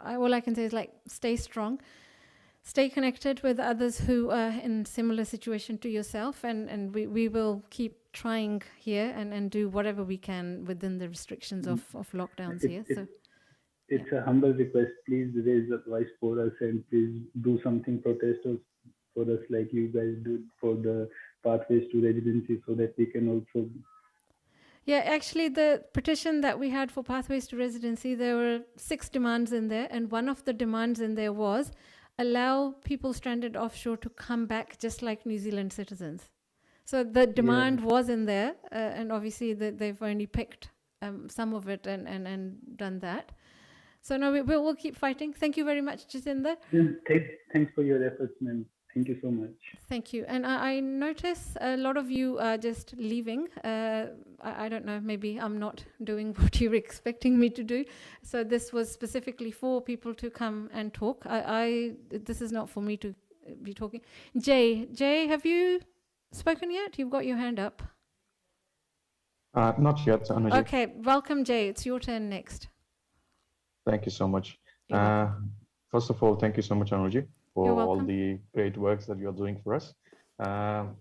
all I can say is stay strong. Stay connected with others who are in similar situation to yourself, and we will keep trying here and do whatever we can within the restrictions of lockdowns here. It's a humble request. Please raise a voice for us and please do something protesters for us like you guys do for the pathways to residency so that we can also... Yeah, actually the petition that we had for pathways to residency, there were 6 demands in there, and one of the demands in there was allow people stranded offshore to come back just like New Zealand citizens. So the demand was in there, and obviously they've only picked some of it and done that. So no, we'll keep fighting. Thank you very much, Jacinda. Thanks for your efforts, ma'am. Thank you so much. Thank you. And I notice a lot of you are just leaving. I don't know, maybe I'm not doing what you were expecting me to do. So this was specifically for people to come and talk. This is not for me to be talking. Jay, have you spoken yet? You've got your hand up. Not yet, Anuji. Okay, welcome, Jay. It's your turn next. Thank you so much. First of all, thank you so much, Anuji, for all the great works that you're doing for us. I'm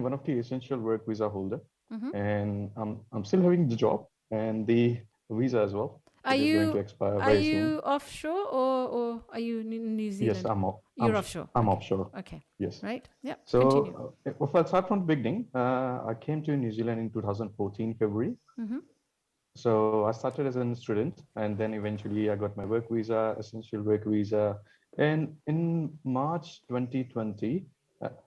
one of the essential work visa holder, and I'm still having the job and the visa as well. Are you going to expire very soon. Offshore or are you in New Zealand? Yes, I'm offshore. I'm offshore. Okay. Yes. Right. Yeah. So if I start from the beginning, I came to New Zealand in 2014 February. So I started as a student, and then eventually I got my work visa, essential work visa. And in March 2020,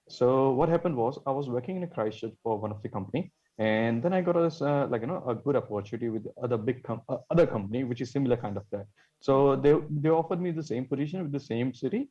so what happened was I was working in a Christchurch for one of the company, and then I got a good opportunity with other company which is similar kind of that. So they offered me the same position with the same city,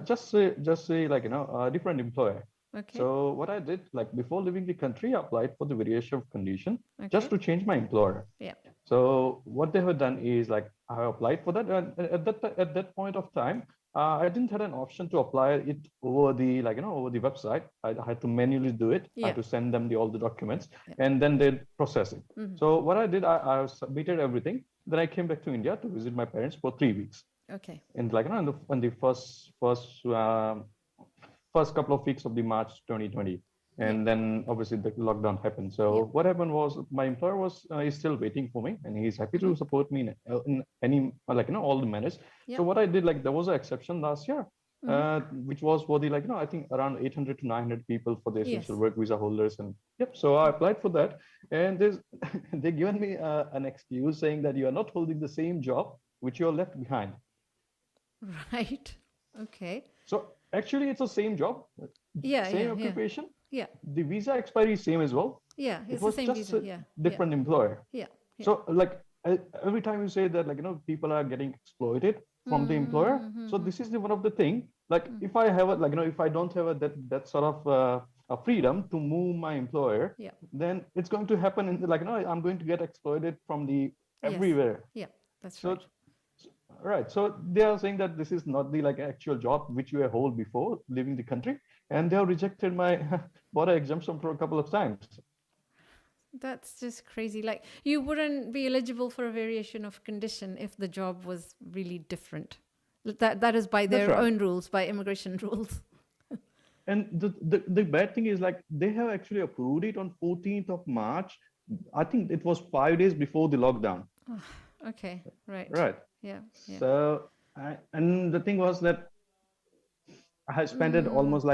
just say a different employer. Okay. So what I did, before leaving the country, I applied for the variation of condition just to change my employer. Yeah. So what they have done is I applied for that, and at that point of time, I didn't have an option to apply it over the over the website. I had to manually do it. I had to send them all the documents, and then they'd process it. So what I did, I submitted everything. Then I came back to India to visit my parents for 3 weeks. Okay. And on the first couple of weeks of the March 2020, and then obviously the lockdown happened. So what happened was my employer is still waiting for me, and he's happy to support me in any all the manners. So what I did, there was an exception last year, which was for the I think around 800 to 900 people for the essential work visa holders, and so I applied for that, and they given me an excuse saying that you are not holding the same job which you are left behind. Right. Okay. So actually, it's the same job. Same occupation. Yeah. The visa expiry is same as well. Yeah, it was the same just visa. different employer. Yeah. So every time you say that people are getting exploited from the employer. So this is one of the thing. If I have if I don't have that sort of a freedom to move my employer, then it's going to happen in I'm going to get exploited from the everywhere. Yeah, that's right. Right. So they are saying that this is not the actual job which you hold before leaving the country, and they have rejected my border exemption for a couple of times. That's just crazy. You wouldn't be eligible for a variation of condition if the job was really different. That is by their own rules, by immigration rules. And the bad thing is they have actually approved it on 14th of March. I think it was 5 days before the lockdown. Oh, okay. Right. Right. Yeah. So and the thing was that I had spent it almost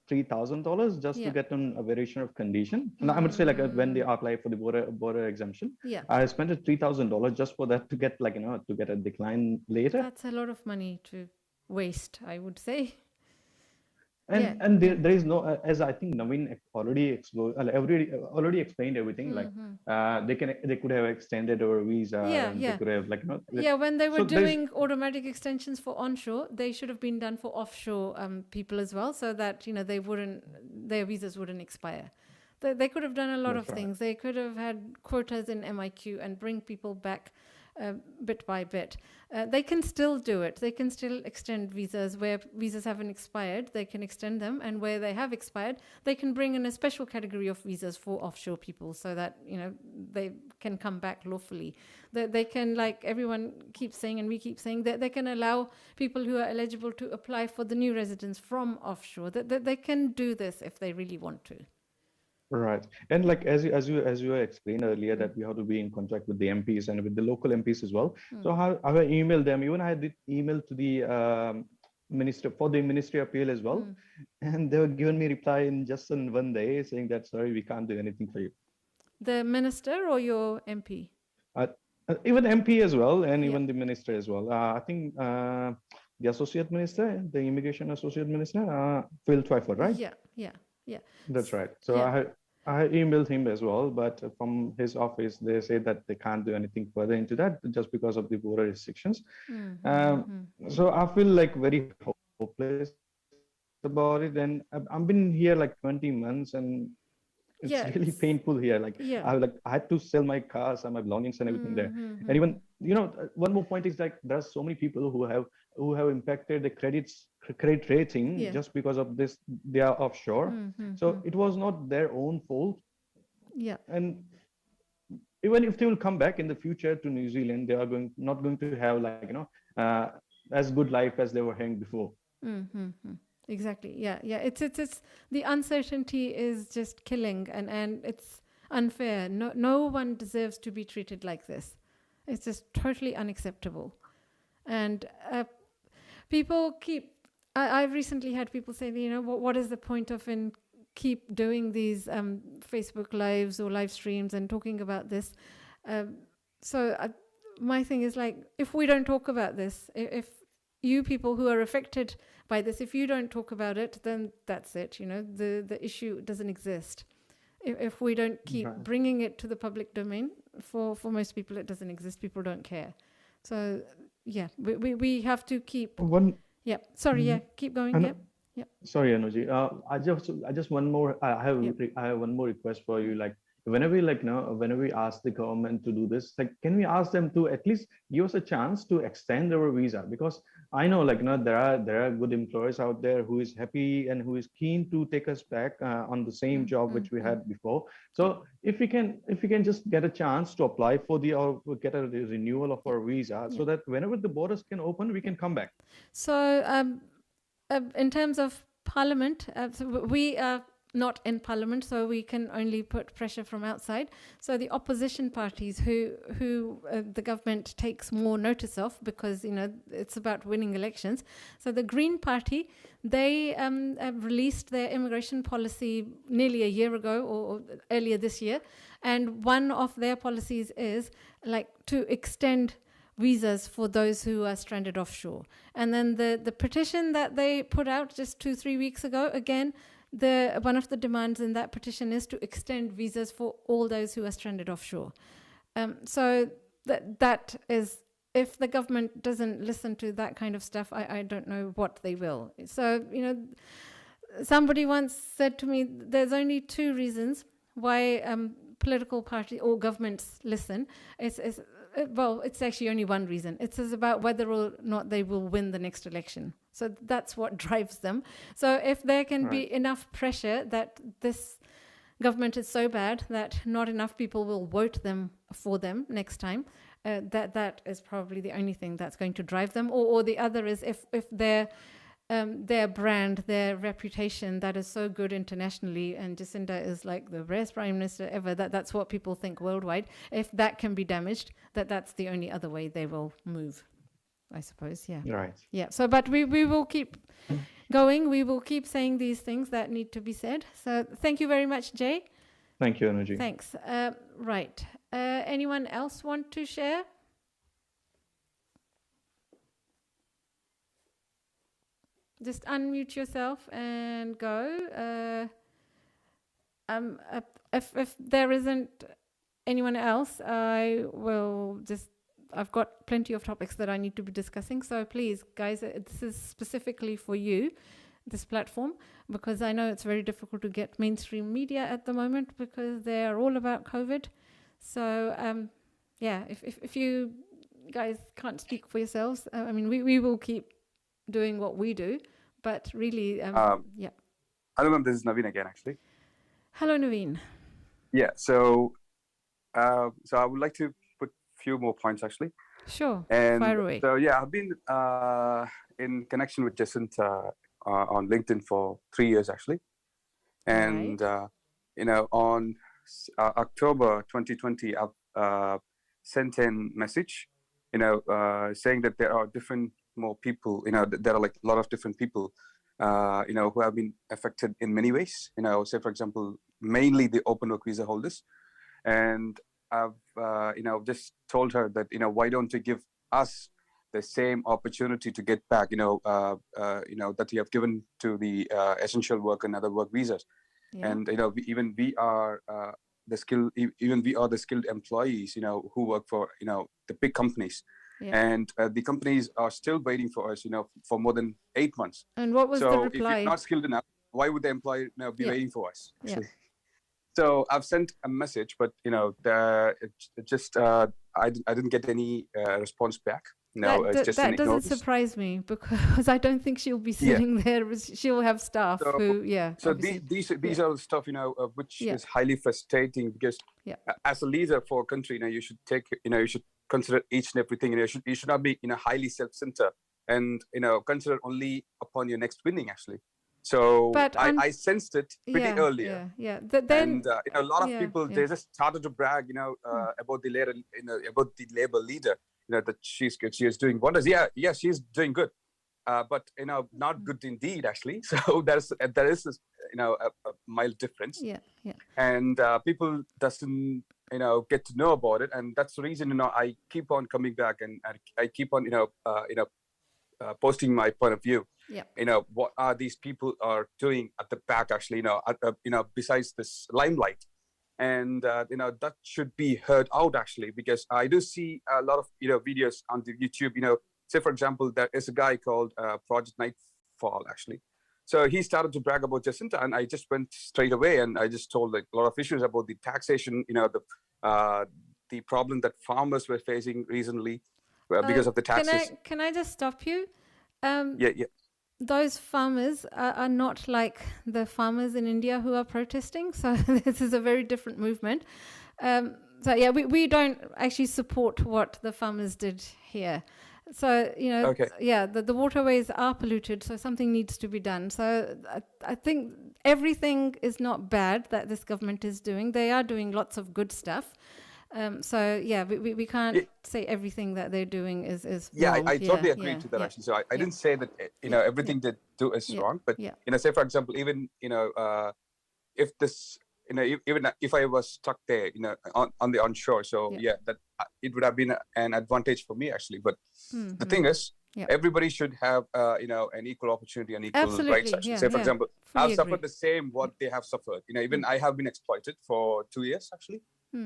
$3,000 just to get on a variation of condition. And I would say like when they apply for the border exemption, I spent $3,000 just for that to get like, to get a decline later. That's a lot of money to waste, I would say. And there is no, as I think Naveen already explained everything. Like they could have extended our visa. They could have like when they were doing automatic extensions for onshore, they should have been done for offshore people as well, so that their visas wouldn't expire. They could have done a lot of things. They could have had quotas in MIQ and bring people back bit by bit. They can still do it. They can still extend visas where visas haven't expired. They can extend them, and where they have expired, they can bring in a special category of visas for offshore people, so that they can come back lawfully. They can, like everyone keeps saying, and we keep saying, that they can allow people who are eligible to apply for the new residence from offshore. That they can do this if they really want to. Right. And like as you explained earlier, that we have to be in contact with the MPs and with the local MPs as well. So I emailed them. Even I did email to the Ministry of Appeal as well, and they were giving me reply in just in one day saying that sorry, we can't do anything for you. The minister or your MP? Even MP as well, and even the minister as well. I think the associate minister, the immigration associate minister, Phil Twyford, right? Yeah. That's right. So I emailed him as well, but from his office, they say that they can't do anything further into that just because of the border restrictions. So I feel like very hopeless about it. And I've been here like 20 months and it's really painful here. Like I had to sell my cars and my belongings and everything there. And even, one more point is like there's so many people who have impacted the credit rating just because of this. They are offshore. So it was not their own fault. And even if they will come back in the future to New Zealand, they are not going to have like, as good life as they were having before. Exactly. Yeah. It's the uncertainty is just killing, and it's unfair. No one deserves to be treated like this. It's just totally unacceptable. And people keep. I've recently had people say, what is the point of keep doing these Facebook lives or live streams and talking about this? My thing is like, if we don't talk about this, if you people who are affected by this, if you don't talk about it, then that's it. The issue doesn't exist. If we don't keep bringing it to the public domain, for most people it doesn't exist. People don't care. So we have to keep. Keep going. Sorry, Anuji. I just one more. I have one more request for you. Like whenever we ask the government to do this, like can we ask them to at least give us a chance to extend our visa? Because I know there are good employers out there who is happy and who is keen to take us back on the same job which we had before. So if we can just get a chance to apply for get a renewal of our visa, so that whenever the borders can open, we can come back. So in terms of Parliament, we are not in Parliament, so we can only put pressure from outside. So the opposition parties who the government takes more notice of, because it's about winning elections. So the Green Party, they released their immigration policy nearly a year ago or earlier this year, and one of their policies is like to extend visas for those who are stranded offshore. And then the petition that they put out just 2-3 weeks ago, again, one of the demands in that petition is to extend visas for all those who are stranded offshore. So that is, if the government doesn't listen to that kind of stuff, I don't know what they will. So, somebody once said to me, there's only 2 reasons why political party or governments listen. It's actually only one reason. It's about whether or not they will win the next election. So that's what drives them. So if there can be enough pressure that this government is so bad that not enough people will vote for them next time, that is probably the only thing that's going to drive them. Or the other is if their brand, their reputation that is so good internationally, and Jacinda is like the best prime minister ever, that's what people think worldwide. If that can be damaged, that's the only other way they will move, I suppose. Right. So but we will keep going. We will keep saying these things that need to be said. So thank you very much, Jay. Thank you, Anuji. Thanks. Right. Anyone else want to share? Just unmute yourself and go. If there isn't anyone else, I've got plenty of topics that I need to be discussing. So please, guys, this is specifically for you, this platform, because I know it's very difficult to get mainstream media at the moment because they're all about COVID. So if you guys can't speak for yourselves, I mean, we will keep doing what we do, but really, yeah. Hello, ma'am. This is Naveen again, actually. Hello, Naveen. Yeah. So I would like to put a few more points, actually. Sure. And fire away. so yeah, I've been in connection with Jacinta on LinkedIn for 3 years, actually. And on October 2020, I've sent in message, saying that there are more people, there are like a lot of different people, who have been affected in many ways. Say for example, mainly the open work visa holders, and I've just told her that why don't you give us the same opportunity to get back, that you have given to the essential work and other work visas. Yeah. And we are the skilled employees, who work for the big companies. Yeah. And the companies are still waiting for us, for more than 8 months. And what was the reply? If you're not skilled enough, why would the employer be waiting for us? Actually? Yeah. So I've sent a message, but I didn't get any response back. No, that doesn't surprise me because I don't think she'll be sitting there. She'll have staff who, So these are stuff which is highly frustrating because as a leader for a country, you should you should consider each and everything. You should not be highly self-centered and consider only upon your next winning actually. So I sensed it pretty earlier. Then a lot of people they just started to brag, about the labor leader, that she is doing wonders. Yeah, she's doing good, but not good indeed actually. So there is this, a mild difference. And people doesn't get to know about it, and that's the reason I keep on coming back and I keep on posting my point of view. What are these people are doing at the back actually, besides this limelight, and that should be heard out actually, because I do see a lot of videos on the YouTube. Say for example, there is a guy called Project Nightfall actually. So he started to brag about Jacinta, and I just went straight away and I just told like a lot of issues about the taxation, the problem that farmers were facing recently because of the taxes. Can I just stop you? Yeah. Those farmers are not like the farmers in India who are protesting. So this is a very different movement. We don't actually support what the farmers did here. So, the waterways are polluted, so something needs to be done. So I think everything is not bad that this government is doing. They are doing lots of good stuff. We can't say everything that they're doing is wrong. I totally agree to that actually. So I didn't say that everything they do is wrong, but say for example, even if this even if I was stuck there on the onshore, so that it would have been an advantage for me actually. But the thing is, everybody should have an equal opportunity and equal rights actually. Say for example, I've suffered the same what they have suffered. Even I have been exploited for 2 years actually.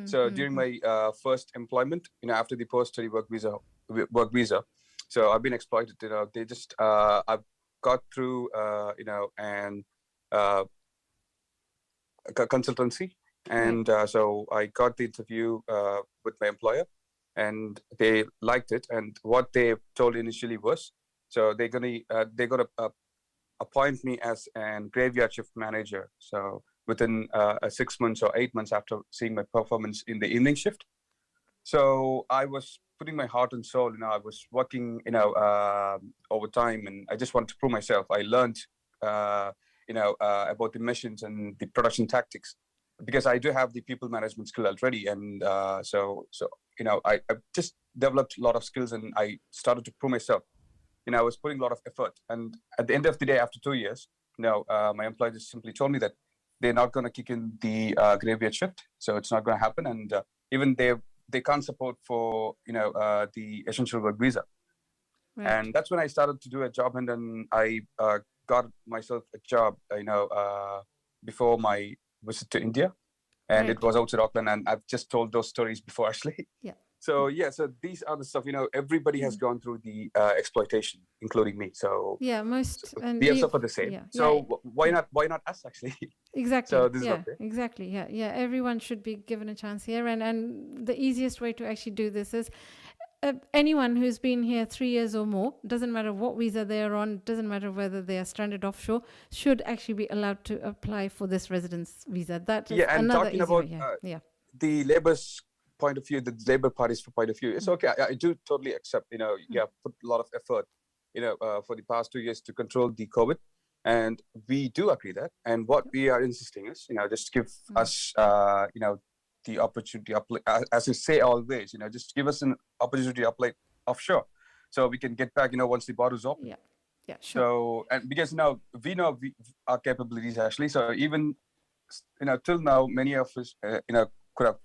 So during my first employment, after the post-study work visa, so I've been exploited. They just I've got through and a consultancy, and so I got the interview with my employer, and they liked it. And what they told initially was, so they're gonna appoint me as an graveyard shift manager. So within 6 months or 8 months after seeing my performance in the evening shift. So I was putting my heart and soul, I was working, overtime, and I just wanted to prove myself. I learned, about the missions and the production tactics, because I do have the people management skill already. And I just developed a lot of skills, and I started to prove myself. I was putting a lot of effort. And at the end of the day, after 2 years, my employer just simply told me that they're not going to kick in the graveyard shift. So it's not going to happen. And even they can't support for, the essential work visa. Right. And that's when I started to do a job. And then I got myself a job, before my visit to India. And it was outside Auckland. And I've just told those stories before, actually. Yeah. So these are the stuff, everybody has gone through the exploitation, including me. So we have suffered the same. So why not us, actually? Exactly. So this is okay. Exactly. Yeah. Everyone should be given a chance here. And the easiest way to actually do this is anyone who's been here 3 years or more, doesn't matter what visa they're on, doesn't matter whether they are stranded offshore, should actually be allowed to apply for this residence visa. That is and another talking easy about way. The Labour's point of view, the Labour Party's point of view, it's okay. I do totally accept, you have put a lot of effort, for the past 2 years to control the COVID. And we do agree that. And what we are insisting is, just give us, the opportunity, as you say always, just give us an opportunity to apply offshore, so we can get back, once the borders open. Yeah, sure. So, and because now we know our capabilities, actually. So even, till now, many of us, could have,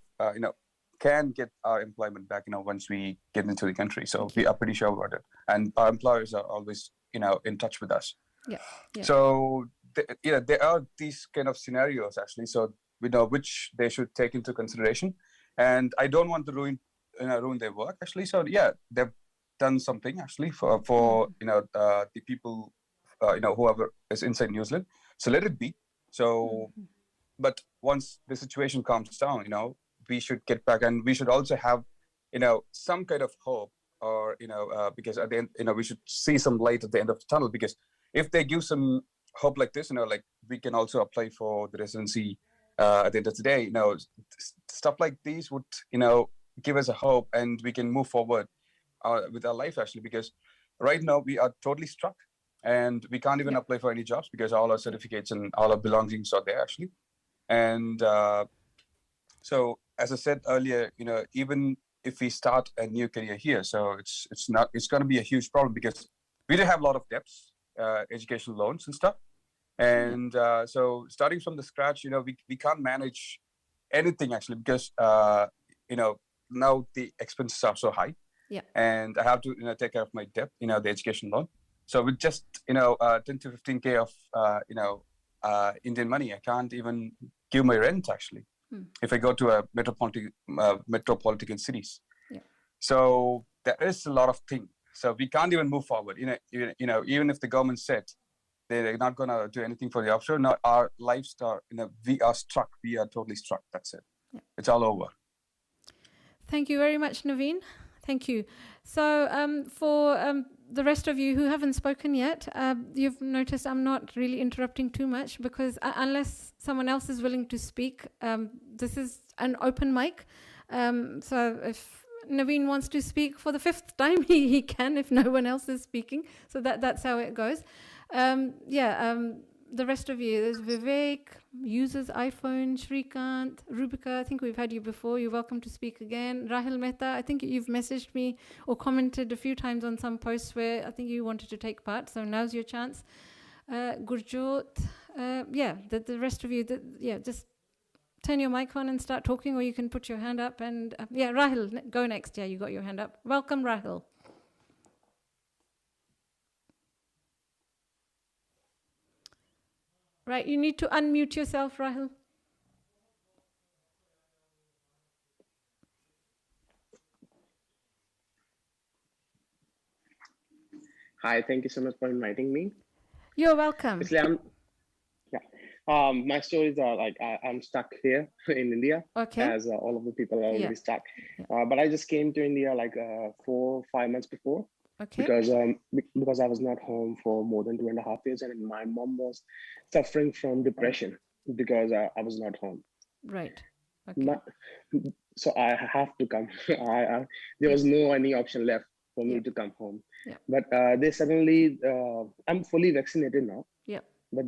can get our employment back, once we get into the country. So we are pretty sure about it, and our employers are always, in touch with us. Yeah. So there are these kind of scenarios, actually. So we know which they should take into consideration, and I don't want to ruin their work, actually. So they've done something, actually, for the people, whoever is inside New Zealand. So let it be. So, but once the situation calms down, we should get back, and we should also have, some kind of hope, or because at the end, we should see some light at the end of the tunnel. Because if they give some hope like this, like we can also apply for the residency at the end of the day. Stuff like these would, give us a hope, and we can move forward with our life, actually. Because right now we are totally stuck, and we can't even apply for any jobs because all our certificates and all our belongings are there, actually. And so, as I said earlier, even if we start a new career here, so it's going to be a huge problem, because we do have a lot of debts, education loans and stuff. And so starting from the scratch, we can't manage anything, actually, because, now the expenses are so high. Yeah. And I have to, take care of my debt, the education loan. So with just, 10 to 15K of, Indian money, I can't even give my rent, actually, if I go to a metropolitan cities. Yeah. So there is a lot of things. So we can't even move forward. Even if the government said they're not going to do anything for the offshore, now our lives are, we are struck. We are totally struck. That's it. Yeah. It's all over. Thank you very much, Naveen. Thank you. So for the rest of you who haven't spoken yet, you've noticed I'm not really interrupting too much, because unless someone else is willing to speak, this is an open mic. So if Naveen wants to speak for the 5th time, he can, if no one else is speaking. So that's how it goes. The rest of you, there's Vivek, uses iPhone, Shrikant, Rubika, I think we've had you before. You're welcome to speak again. Rahil Mehta, I think you've messaged me or commented a few times on some posts where I think you wanted to take part. So now's your chance. Gurjot, the rest of you, just turn your mic on and start talking, or you can put your hand up. And Rahil, go next. Yeah, you got your hand up. Welcome, Rahil. Right, you need to unmute yourself, Rahil. Hi, thank you so much for inviting me. You're welcome. Actually, my stories are like I'm stuck here in India, as all of the people are already stuck. But I just came to India like 4 or 5 months before. Because I was not home for more than 2.5 years, and my mom was suffering from depression because I was not home. Right. So I have to come. There was no any option left for me to come home. Yeah. But they suddenly, I'm fully vaccinated now. Yeah. But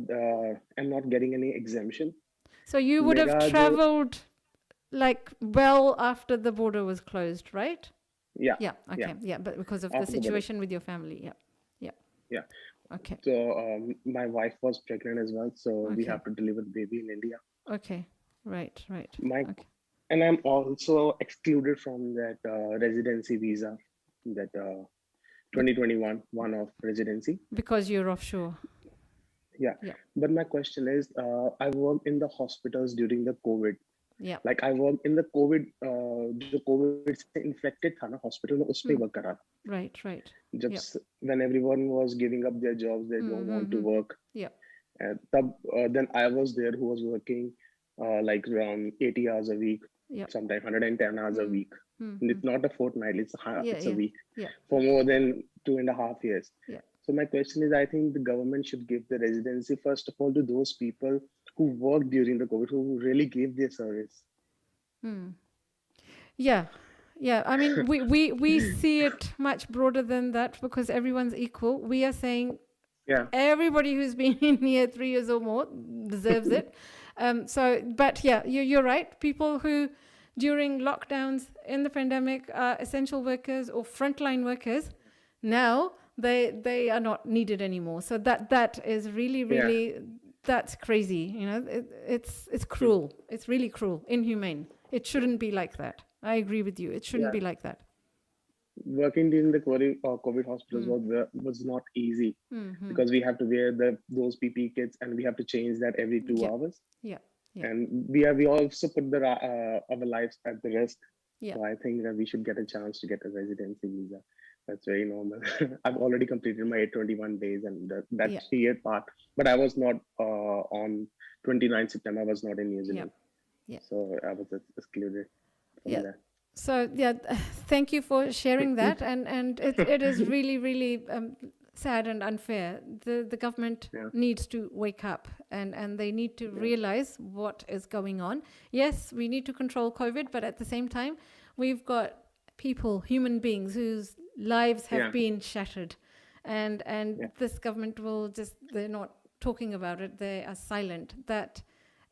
I'm not getting any exemption. So you would have traveled like well after the border was closed, right? Yeah. Yeah. Okay. Yeah. But because of the situation with your family. Yeah. Yeah. Okay. So my wife was pregnant as well, so we have to deliver the baby in India. Okay. Right. Okay. And I'm also excluded from that residency visa, that 2021 one-off residency. Because you're offshore. Yeah. But my question is, I worked in the hospitals during the COVID. Yeah. Like I worked in the COVID, जो COVID से infected था ना hospital में उस पे work करा. Right. When everyone was giving up their jobs, they don't want to work. Yeah. Then I was there who was working like around 80 hours a week, sometimes 110 hours a week. It's not a fortnight, it's a week for more than 2.5 years. Yeah. So my question is, I think the government should give the residency, first of all, to those people who worked during the COVID, who really gave their service. Yeah. I mean, we see it much broader than that because everyone's equal. We are saying everybody who's been in here 3 years or more deserves it. But yeah, you're right. People who during lockdowns in the pandemic are essential workers or frontline workers, now they are not needed anymore. So that is really that's crazy. You know, it's cruel. It's really cruel, inhumane. It shouldn't be like that. I agree with you. It shouldn't be like that. Working during the COVID hospitals was not easy because we have to wear those PPE kits and we have to change that every 2 hours. Yeah. And we also put our lives at the risk. Yeah. So I think that we should get a chance to get a residency visa. That's very normal. I've already completed my 21 days and that 3-year part, but I was not on 29 September. I was not in New Zealand. Yeah. So I was excluded from that. So thank you for sharing that, and it is really sad and unfair. The government needs to wake up and they need to realize what is going on. Yes, we need to control COVID, but at the same time, we've got people, human beings whose lives have been shattered, and this government they're not talking about it. They are silent.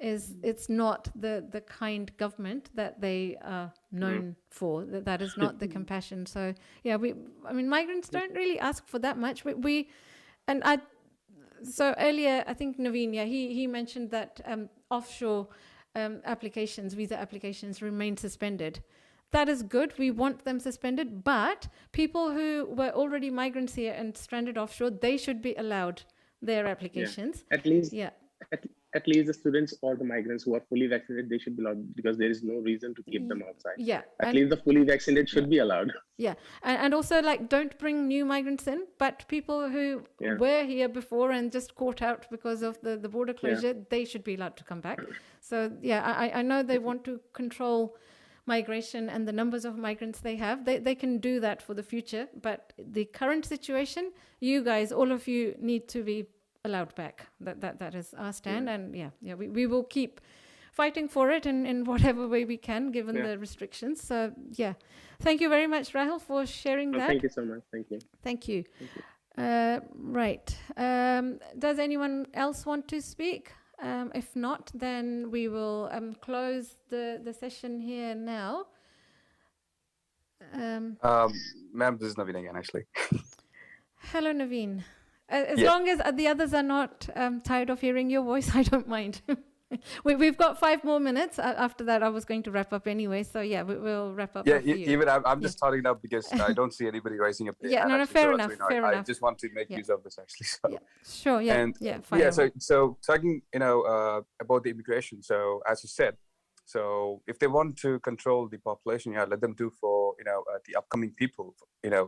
It's not the kind government that they are known for. That is not the compassion. So migrants don't really ask for that much. So earlier, I think Naveen, he mentioned that offshore visa applications remain suspended. That is good. We want them suspended, but people who were already migrants here and stranded offshore, they should be allowed their applications. At least the students or the migrants who are fully vaccinated, they should be allowed because there is no reason to keep them outside. Yeah. At least the fully vaccinated should be allowed. Yeah. And also don't bring new migrants in, but people who were here before and just caught out because of the border closure, they should be allowed to come back. So I know they want to control migration and the numbers of migrants they have. They can do that for the future, but the current situation, you guys, all of you need to be allowed back. That is our stand, and we will keep fighting for it in whatever way we can, given the restrictions. So thank you very much, Rahul, for sharing that. Thank you so much. Thank you. Right. Does anyone else want to speak? If not, then we will close the session here now. Ma'am, this is Naveen again, actually. Hello, Naveen. As long as the others are not tired of hearing your voice, I don't mind. We've got 5 more minutes. After that, I was going to wrap up anyway. So we'll wrap up. Even I'm just starting up because I don't see anybody rising up there. No, fair enough. I just want to make use of this actually. So. Sure. So talking, about the immigration. So as you said, so if they want to control the population, let them do for the upcoming people,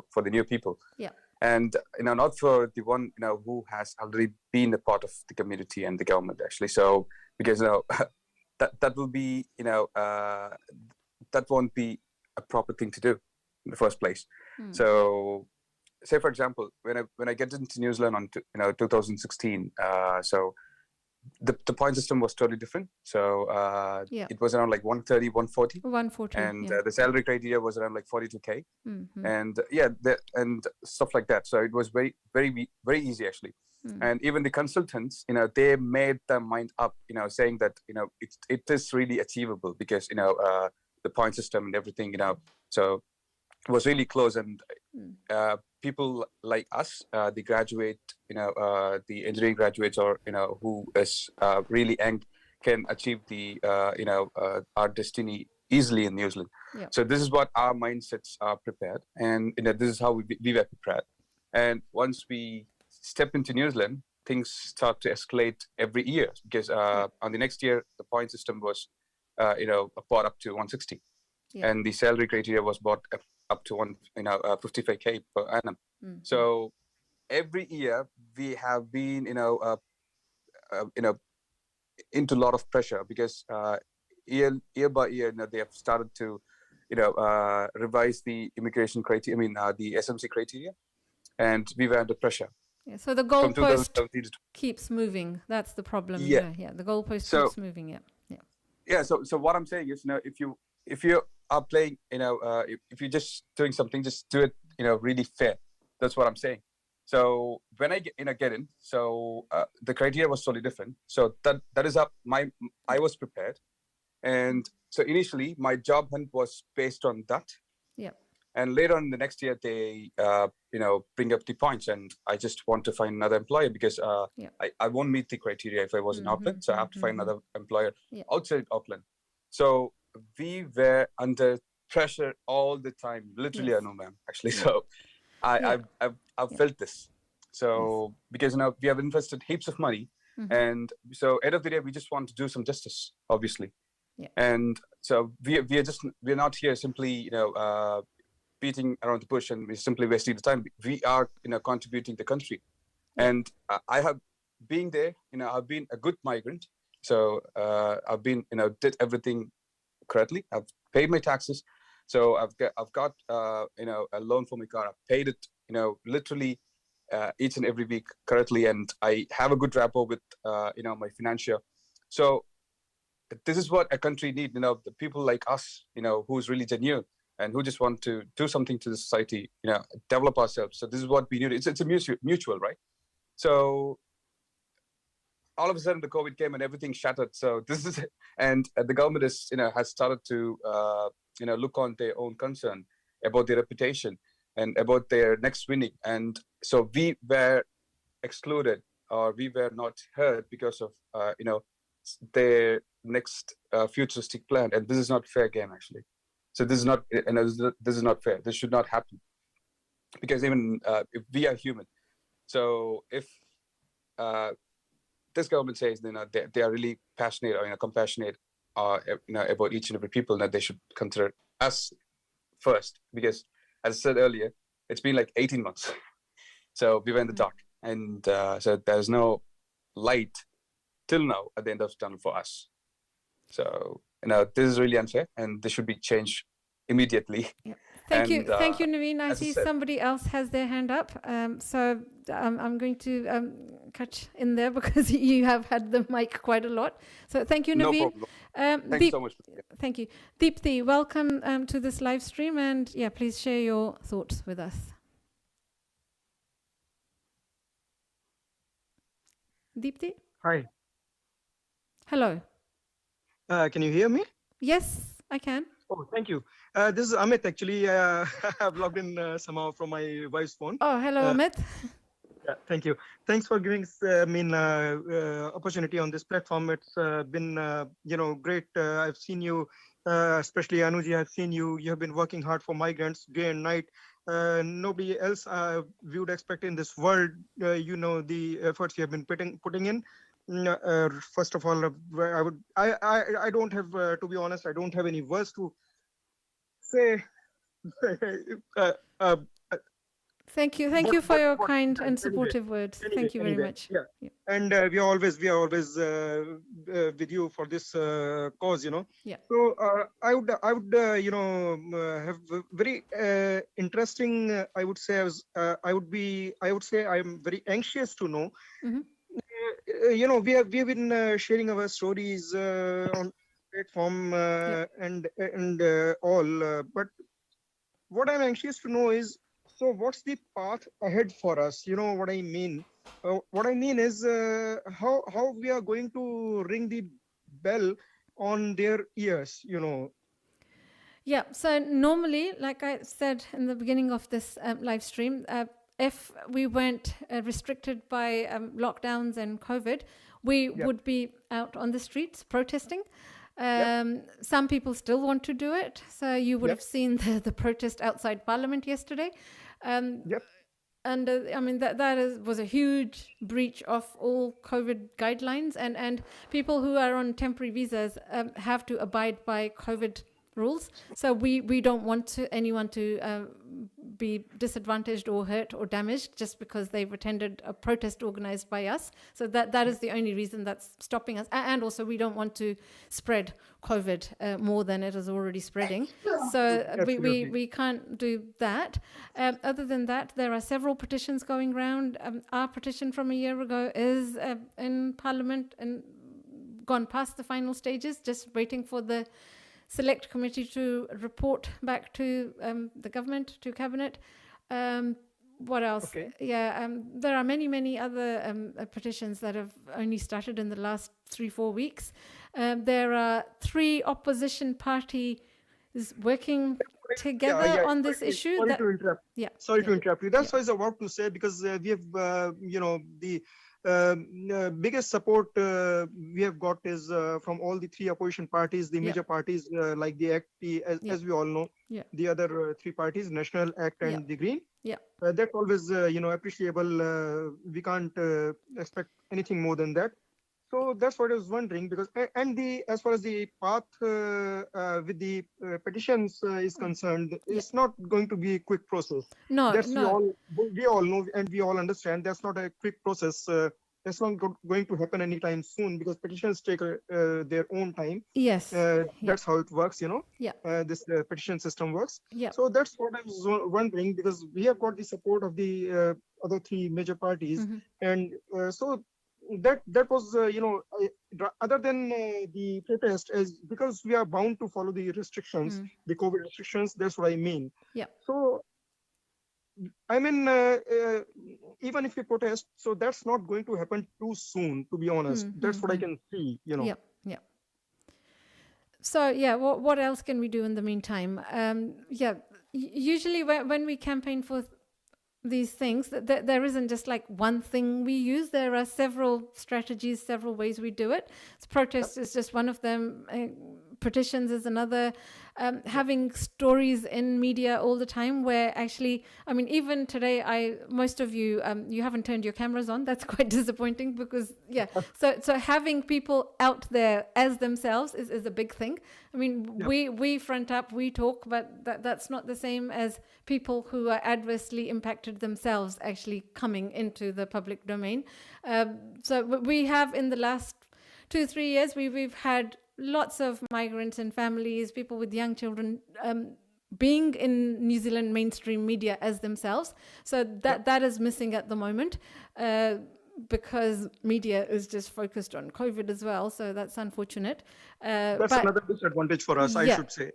for the new people. Yeah. And not for the one who has already been a part of the community and the government actually. So because that will be that won't be a proper thing to do in the first place. So say for example, when I get into New Zealand on 2016, so the point system was totally different. So it was around like 130, 140. And the salary criteria was around like 42K. And and stuff like that. So it was very, very, very easy actually. And even the consultants, they made their mind up, saying that, it is really achievable because, the point system and everything, so it was really close. And people like us, the graduate, the engineering graduates, or who is really young, can achieve the our destiny easily in New Zealand. So this is what our mindsets are prepared, and this is how we were prepared. And once we step into New Zealand, things start to escalate every year, because on the next year the point system was brought up to 160, and the salary criteria was brought up to 55K per annum. So every year we have been into a lot of pressure, because year by year they have started to revise the immigration criteria, the SMC criteria, and we were under pressure. Yeah, so the goalpost keeps moving. That's the problem. Yeah, the goalpost keeps moving. Yeah. So what I'm saying is, if you are playing, if you're just doing something, just do it, really fair. That's what I'm saying. So when I get in, so the criteria was totally different. So that is up. I was prepared, and so initially my job hunt was based on that. Yeah. And later on the next year, they bring up the points, and I just want to find another employer, because I won't meet the criteria if I was in Auckland, so I have to find another employer outside Auckland. So we were under pressure all the time, literally. I know, ma'am, actually. So I've felt this. So because we have invested heaps of money, and so end of the day, we just want to do some justice, obviously. And so we're not here simply beating around the bush, and we're simply wasting the time. We are contributing the country, and I have been there. I've been a good migrant, so I've been did everything correctly. I've paid my taxes, so I've got a loan for my car. I've paid it literally each and every week correctly, and I have a good rapport with my financier. So this is what a country needs. The people like us, who's really genuine and who just want to do something to the society, develop ourselves. So this is what we need. It's a mutual, right? So all of a sudden the COVID came and everything shattered. So this is, and the government is, has started to, look on their own concern about their reputation and about their next winning. And so we were excluded, or we were not heard because of, their next futuristic plan. And this is not fair game, actually. So this is not, this is not fair. This should not happen, because even if we are human, so if this government says they are really passionate or compassionate about each and every people, that they should consider us first, because as I said earlier, it's been like 18 months. So we were in the dark, and so there's no light till now at the end of the tunnel for us. So this is really unfair, and this should be changed immediately. Yeah. Thank you, Naveen. I see somebody else has their hand up. So I'm going to cut in there, because you have had the mic quite a lot. So thank you, Naveen. No problem. Thanks so much. Thank you. Deepthi, welcome to this live stream, and please share your thoughts with us. Deepthi? Hi. Hello. Can you hear me? Yes, I can. Oh, thank you. This is Amit, actually. I've logged in somehow from my wife's phone. Oh, hello, Amit. Yeah, thank you. Thanks for giving opportunity on this platform. It's been great. I've seen you, especially Anuji. I've seen you. You have been working hard for migrants day and night. Nobody else we would expect in this world. The efforts you have been putting in. First of all, I don't have, to be honest, I don't have any words to say. Thank you for your kind and supportive words. Thank you very much. Yeah. And we are always with you for this cause, Yeah. So I would have very interesting. I would say I am very anxious to know. We have been sharing our stories on platform and all, but what I'm anxious to know is, so what's the path ahead for us? You know what I mean? What I mean is how we are going to ring the bell on their ears, Yeah, so normally, like I said in the beginning of this live stream, if we weren't restricted by lockdowns and COVID, we would be out on the streets protesting. Some people still want to do it. So you would have seen the protest outside Parliament yesterday. And I mean, was a huge breach of all COVID guidelines. And people who are on temporary visas have to abide by COVID rules. So we don't want anyone to be disadvantaged or hurt or damaged just because they've attended a protest organized by us. So that is the only reason that's stopping us. And also we don't want to spread COVID more than it is already spreading. So we can't do that. Other than that, there are several petitions going around. Our petition from a year ago is in Parliament and gone past the final stages, just waiting for the Select Committee to report back to the government, to Cabinet. What else? Okay. There are many other petitions that have only started in the last 3-4 weeks. There are 3 opposition parties working together on this issue. Sorry to interrupt. Sorry to interrupt you. That's what I was about to say, because we have, the biggest support we have got is from all the 3 opposition parties, the major parties like the ACT, as we all know, the other 3 parties, National, ACT and the Green. That's always, appreciable. We can't expect anything more than that. So that's what I was wondering, because as far as the path with the petitions is concerned, it's not going to be a quick process. No. We all know and we all understand that's not a quick process. That's not going to happen anytime soon, because petitions take their own time. That's how it works, this petition system works. So that's what I was wondering, because we have got the support of the other 3 major parties. And so that was, other than the protest, is because we are bound to follow the restrictions, the COVID restrictions. That's what I mean. So, I mean, even if we protest, so that's not going to happen too soon, to be honest. That's what I can see, So, what else can we do in the meantime? Usually when we campaign for these things, there isn't just like one thing we use. There are several strategies, several ways we do it. Protest is just one of them. Petitions is another. Having stories in media all the time, where actually, I mean, even today, most of you, you haven't turned your cameras on. That's quite disappointing, because so having people out there as themselves is a big thing. I mean, we front up, we talk, but that's not the same as people who are adversely impacted themselves actually coming into the public domain. So we have, in the last 2-3 years, we've had lots of migrants and families, people with young children, being in New Zealand mainstream media as themselves. So that is missing at the moment, because media is just focused on COVID as well. So that's unfortunate. That's another disadvantage for us, I should say.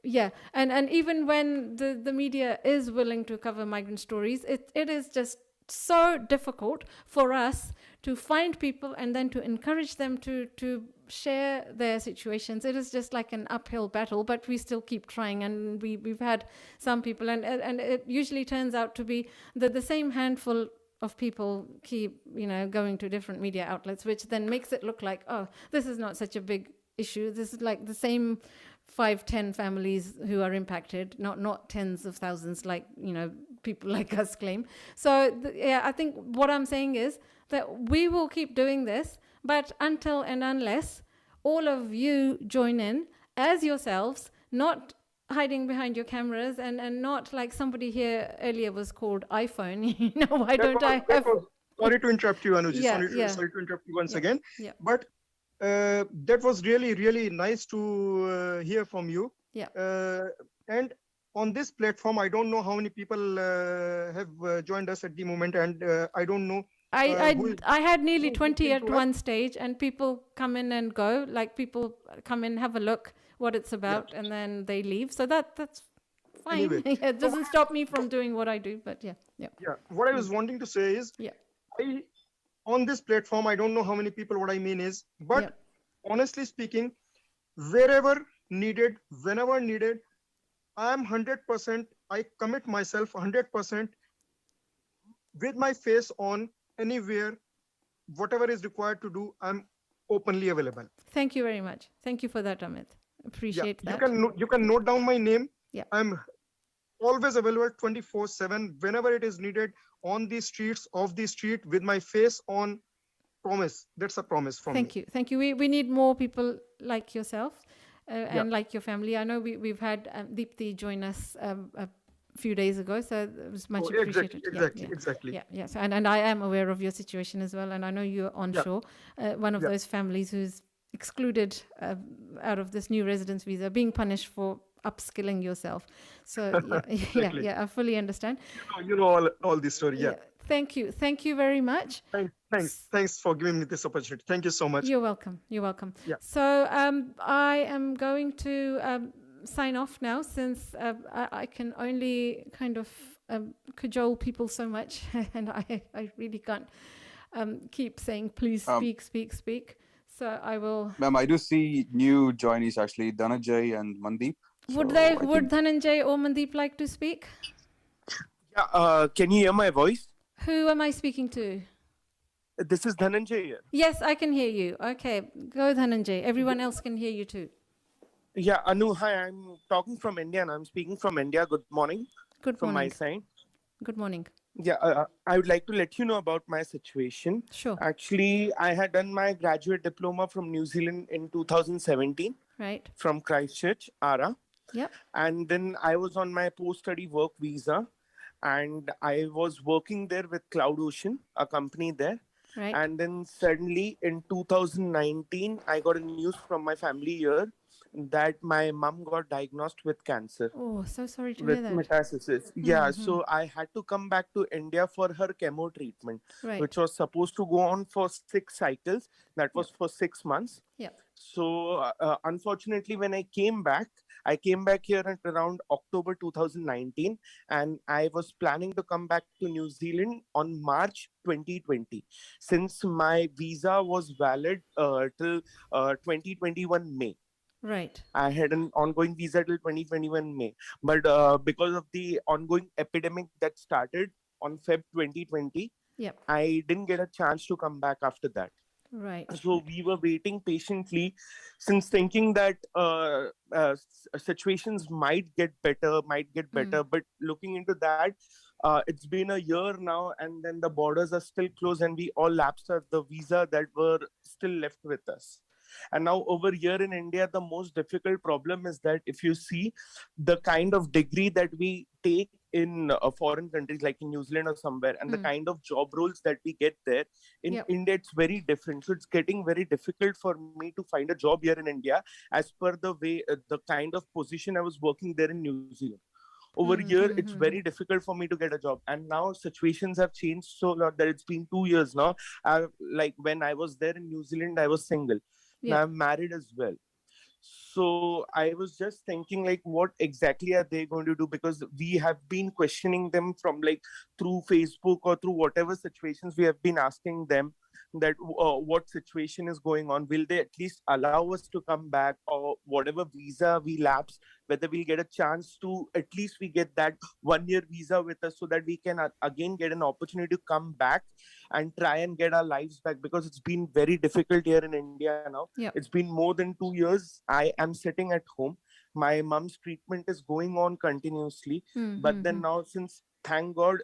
And even when the media is willing to cover migrant stories, it is just so difficult for us to find people and then to encourage them to share their situations. It is just like an uphill battle, but we still keep trying, and we've had some people, and it usually turns out to be the same handful of people keep going to different media outlets, which then makes it look like, oh, this is not such a big issue. This is like the same 5-10 families who are impacted, not tens of thousands like people like us claim. So I think what I'm saying is that we will keep doing this, but until and unless all of you join in as yourselves, not hiding behind your cameras, and not like somebody here earlier was called iPhone. Why don't I have... Sorry to interrupt you, Anuji. Sorry to interrupt you once again. But that was really, really nice to hear from you. And on this platform, I don't know how many people have joined us at the moment, and I don't know. I had nearly 20 at one stage, and people come in and go. Like, people come in, have a look what it's about, and then they leave. So that's fine. Anyway, it doesn't stop me from doing what I do. But what I was wanting to say is, on this platform, I don't know how many people. What I mean is, but honestly speaking, wherever needed, whenever needed, I'm 100%, I commit myself 100% with my face on anywhere, whatever is required to do, I'm openly available. Thank you very much. Thank you for that, Amit. Appreciate that. You can note down my name. Yeah. I'm always available 24/7 whenever it is needed, on the streets, off the street, with my face on. Promise. That's a promise from me. Thank you. We need more people like yourself and like your family. I know we've had Deepthi join us a few days ago, so it was much appreciated. Exactly. Yeah. So, and I am aware of your situation as well, and I know you're onshore, one of those families who's excluded out of this new residence visa, being punished for upskilling yourself. So exactly. I fully understand. You know all this story. Yeah. Thank you very much. Thanks for giving me this opportunity. Thank you so much. You're welcome. Yeah. So I am going to sign off now, since I can only kind of cajole people so much, and I really can't keep saying please speak. So I will. Ma'am, I do see new joinees actually, Dhananjay and Mandeep. Would Dhananjay or Mandeep like to speak? Yeah, can you hear my voice? Who am I speaking to? This is Dhananjay here. Yes, I can hear you. Okay, go Dhananjay. Everyone else can hear you too. Yeah, Anu, hi. I'm talking from India and I'm speaking from India. Good morning. Good morning. From my side. Good morning. Yeah, I would like to let you know about my situation. Sure. Actually, I had done my graduate diploma from New Zealand in 2017. Right. From Christchurch, ARA. Yep. And then I was on my post-study work visa. And I was working there with Cloud Ocean, a company there. Right. And then suddenly in 2019, I got a news from my family here that my mom got diagnosed with cancer. Oh, so sorry to hear that. With metastasis. Yeah, so I had to come back to India for her chemo treatment, which was supposed to go on for 6 cycles. That was for 6 months. Yeah. So unfortunately, when I came back here at around October 2019, and I was planning to come back to New Zealand on March 2020, since my visa was valid till 2021 May. Right. I had an ongoing visa till 2021 May. But because of the ongoing epidemic that started on Feb 2020, I didn't get a chance to come back after that. Right. So we were waiting patiently, since thinking that situations might get better. But looking into that, it's been a year now, and then the borders are still closed, and we all lapsed at the visa that were still left with us. And now over here in India, the most difficult problem is that if you see the kind of degree that we take in foreign countries like in New Zealand or somewhere, and the kind of job roles that we get there, in India, it's very different. So it's getting very difficult for me to find a job here in India as per the way, the kind of position I was working there in New Zealand. Over here, it's very difficult for me to get a job. And now situations have changed so lot that it's been 2 years now. Like when I was there in New Zealand, I was single. Now I'm married as well. So I was just thinking, like, what exactly are they going to do? Because we have been questioning them from like through Facebook or through whatever situations, we have been asking them that what situation is going on. Will they at least allow us to come back, or whatever visa we lapse, whether we'll get a chance to at least we get that 1 year visa with us, so that we can again get an opportunity to come back and try and get our lives back, because it's been very difficult here in India now. It's been more than 2 years. I am sitting at home. My mom's treatment is going on continuously. But then now, since thank God,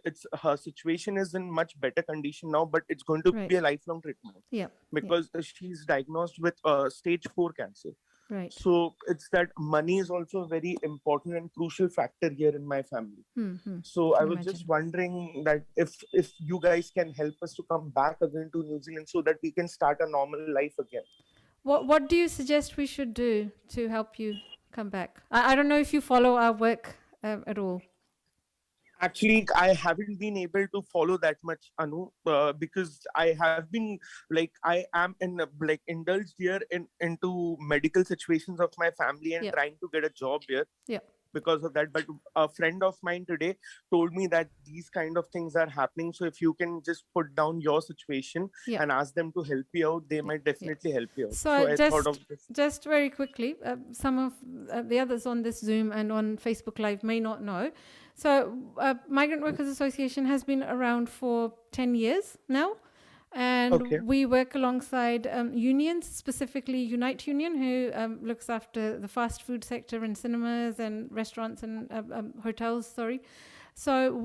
her situation is in much better condition now, but it's going to be a lifelong treatment. Because she's diagnosed with stage 4 cancer. Right. So it's that money is also a very important and crucial factor here in my family. So I was just wondering that if you guys can help us to come back again to New Zealand, so that we can start a normal life again. What do you suggest we should do to help you come back? I don't know if you follow our work at all. Actually, I haven't been able to follow that much, Anu, because I have been I am indulged here into medical situations of my family and trying to get a job here. because of that. But a friend of mine today told me that these kind of things are happening. So if you can just put down your situation and ask them to help you out, they might definitely help you out. So I thought of this. Just very quickly, some of the others on this Zoom and on Facebook Live may not know. So Migrant Workers Association has been around for 10 years now. And we work alongside unions, specifically Unite Union, who looks after the fast food sector and cinemas and restaurants and hotels, So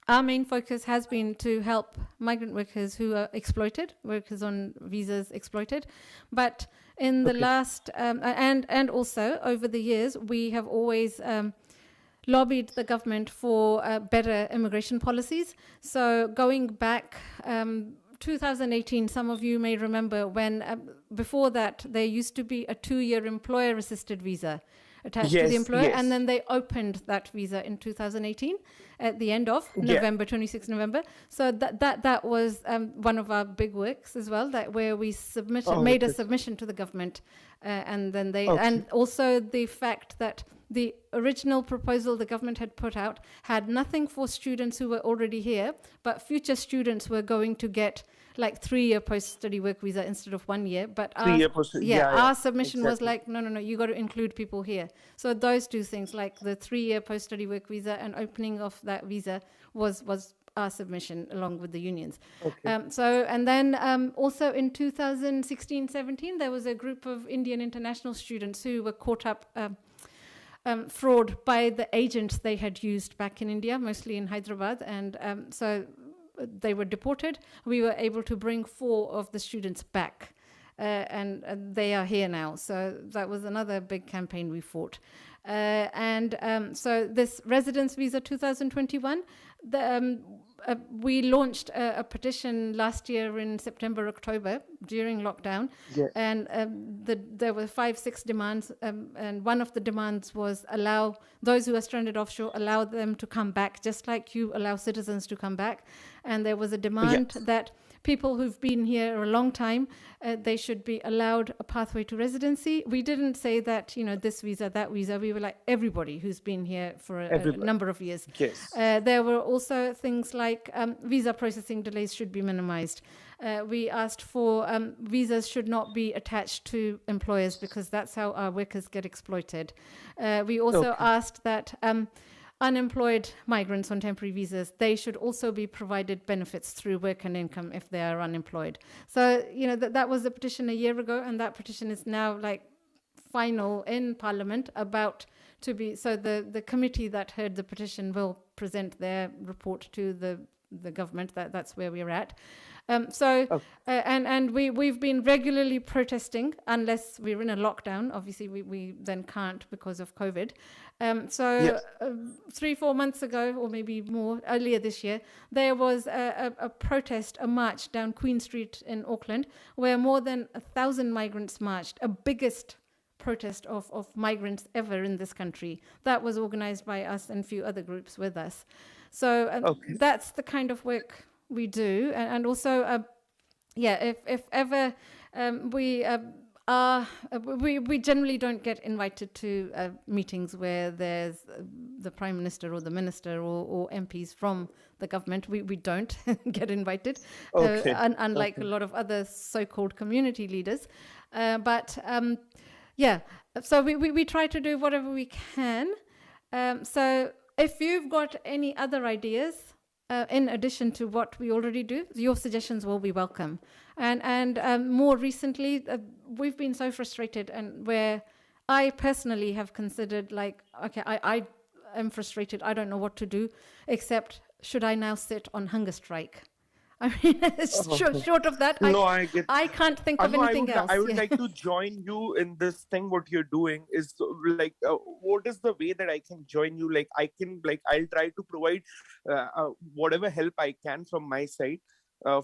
our main focus has been to help migrant workers who are exploited, workers on visas exploited. But in the last, and also over the years, we have always lobbied the government for better immigration policies. So going back 2018, some of you may remember when before that there used to be a 2-year employer assisted visa attached to the employer, and then they opened that visa in 2018 at the end of November, 26 November. So that was one of our big works as well, that where we made a submission to the government, and then they and also the fact that the original proposal the government had put out had nothing for students who were already here, but future students were going to get like 3-year post-study work visa instead of 1 year. But our submission was like, no, you got to include people here. So those two things, like the 3-year post-study work visa and opening of that visa, was our submission along with the unions. And then also in 2016-17, there was a group of Indian international students who were caught up fraud by the agents they had used back in India, mostly in Hyderabad, and so they were deported. We were able to bring 4 of the students back, and they are here now. So that was another big campaign we fought. So this residence visa 2021, we launched a petition last year in September, October during lockdown, and there were 5-6 demands, and one of the demands was allow those who are stranded offshore, allow them to come back, just like you allow citizens to come back. And there was a demand that people who've been here a long time, they should be allowed a pathway to residency. We didn't say that, this visa, that visa. We were like everybody who's been here for a number of years. There were also things like visa processing delays should be minimized. We asked for visas should not be attached to employers because that's how our workers get exploited. We also asked that unemployed migrants on temporary visas, they should also be provided benefits through work and income if they are unemployed. So, that was the petition a year ago, and that petition is now like final in Parliament about to be, so the committee that heard the petition will present their report to the government. That's where we're at. And we've been regularly protesting unless we're in a lockdown. Obviously, we then can't because of COVID. 3-4 months ago, or maybe more, earlier this year, there was a protest, a march down Queen Street in Auckland, where more than 1,000 migrants marched, a biggest protest of migrants ever in this country. That was organized by us and a few other groups with us. So that's the kind of work we do. And also, if ever we generally don't get invited to meetings where there's the Prime Minister or the Minister or MPs from the government. We don't get invited, unlike a lot of other so-called community leaders. So we try to do whatever we can. So if you've got any other ideas, in addition to what we already do, your suggestions will be welcome. And more recently, we've been so frustrated, and where I personally have considered I am frustrated. I don't know what to do, except should I now sit on hunger strike? I mean, short of that, I can't think of anything else. I would like to join you in this thing. What you're doing is like, what is the way that I can join you? Like, I'll try to provide whatever help I can from my side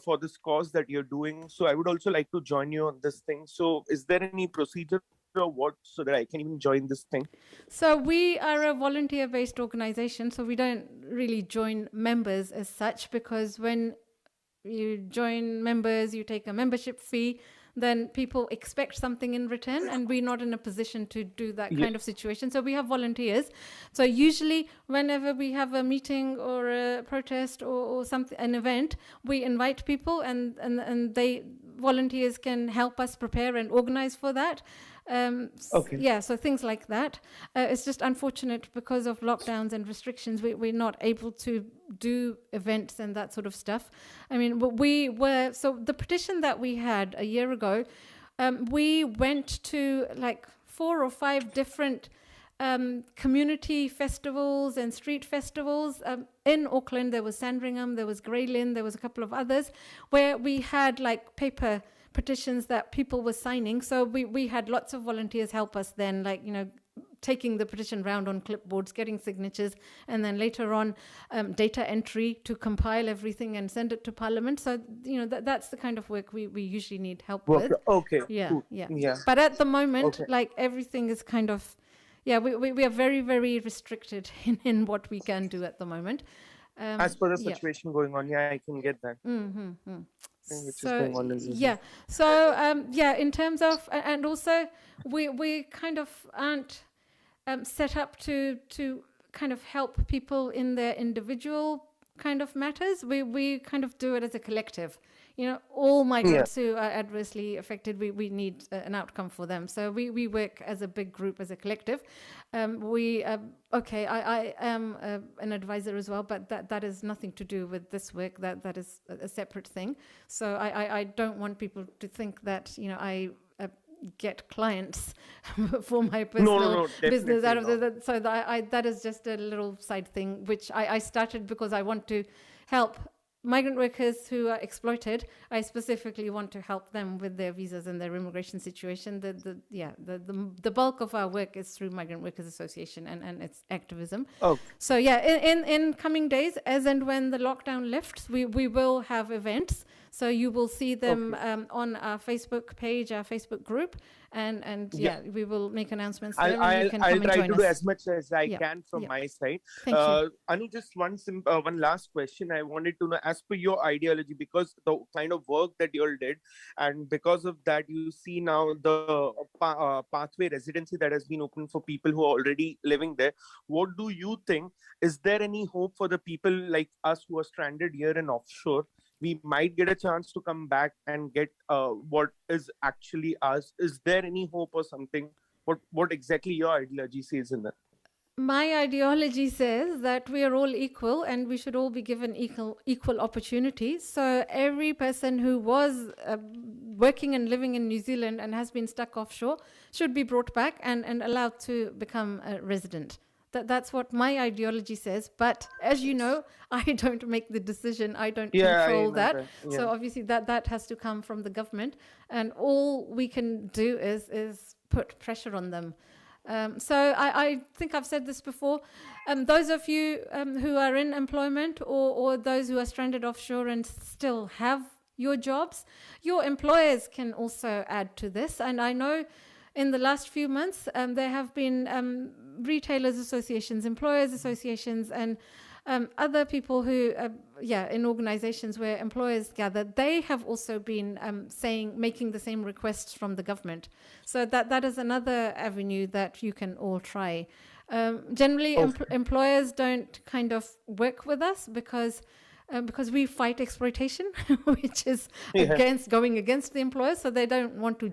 for this cause that you're doing. So I would also like to join you on this thing. So is there any procedure or what, so that I can even join this thing? So we are a volunteer-based organization, so we don't really join members as such, because when you join members, you take a membership fee. then people expect something in return, and we're not in a position to do that kind of situation. So we have volunteers. So usually whenever we have a meeting or a protest or something, an event, we invite people, and they volunteers can help us prepare and organize for that. Yeah, so things like that. It's just unfortunate because of lockdowns and restrictions, we're not able to do events and that sort of stuff. I mean, so the petition that we had a year ago, we went to like 4 or 5 different community festivals and street festivals. In Auckland, there was Sandringham, there was Grey Lynn, there was a couple of others where we had like paper petitions that people were signing. So we had lots of volunteers help us then, like, taking the petition round on clipboards, getting signatures, and then later on data entry to compile everything and send it to Parliament. So, that's the kind of work we usually need help with. Okay. Yeah, Cool. yeah. But at the moment, like everything is kind of, we are very, very restricted in what we can do at the moment. As per the situation going on, I can get that. In terms of, and also we kind of aren't set up to kind of help people in their individual kind of matters. We kind of do it as a collective. All migrants who are adversely affected, we need an outcome for them. So we work as a big group, as a collective. I am an advisor as well, but that is nothing to do with this work. That is a separate thing. So I don't want people to think that, I get clients for my personal business out of that. So that is just a little side thing, which I started because I want to help migrant workers who are exploited. I specifically want to help them with their visas and their immigration situation. The bulk of our work is through Migrant Workers Association and its activism. So in coming days, as and when the lockdown lifts, we will have events. So you will see them on our Facebook page, our Facebook group, and we will make announcements. I'll try to do as much as I can from my side. Thank you. Anu, just one last question. I wanted to know, as per your ideology, because the kind of work that you all did, and because of that, you see now the pathway residency that has been open for people who are already living there. What do you think? Is there any hope for the people like us who are stranded here and offshore? We might get a chance to come back and get what is actually ours. Is there any hope or something? What exactly your ideology says in that? My ideology says that we are all equal and we should all be given equal opportunities. So every person who was working and living in New Zealand and has been stuck offshore should be brought back and allowed to become a resident. That's what my ideology says. But as you know, I don't make the decision. I don't control that. So obviously that has to come from the government. And all we can do is put pressure on them. So I think I've said this before. Those of you who are in employment or those who are stranded offshore and still have your jobs, your employers can also add to this. And I know in the last few months, there have been retailers associations, employers associations, and other people who, in organizations where employers gather, they have also been making the same requests from the government. So that is another avenue that you can all try. Generally, employers don't kind of work with us because we fight exploitation, which is going against the employers. So they don't want to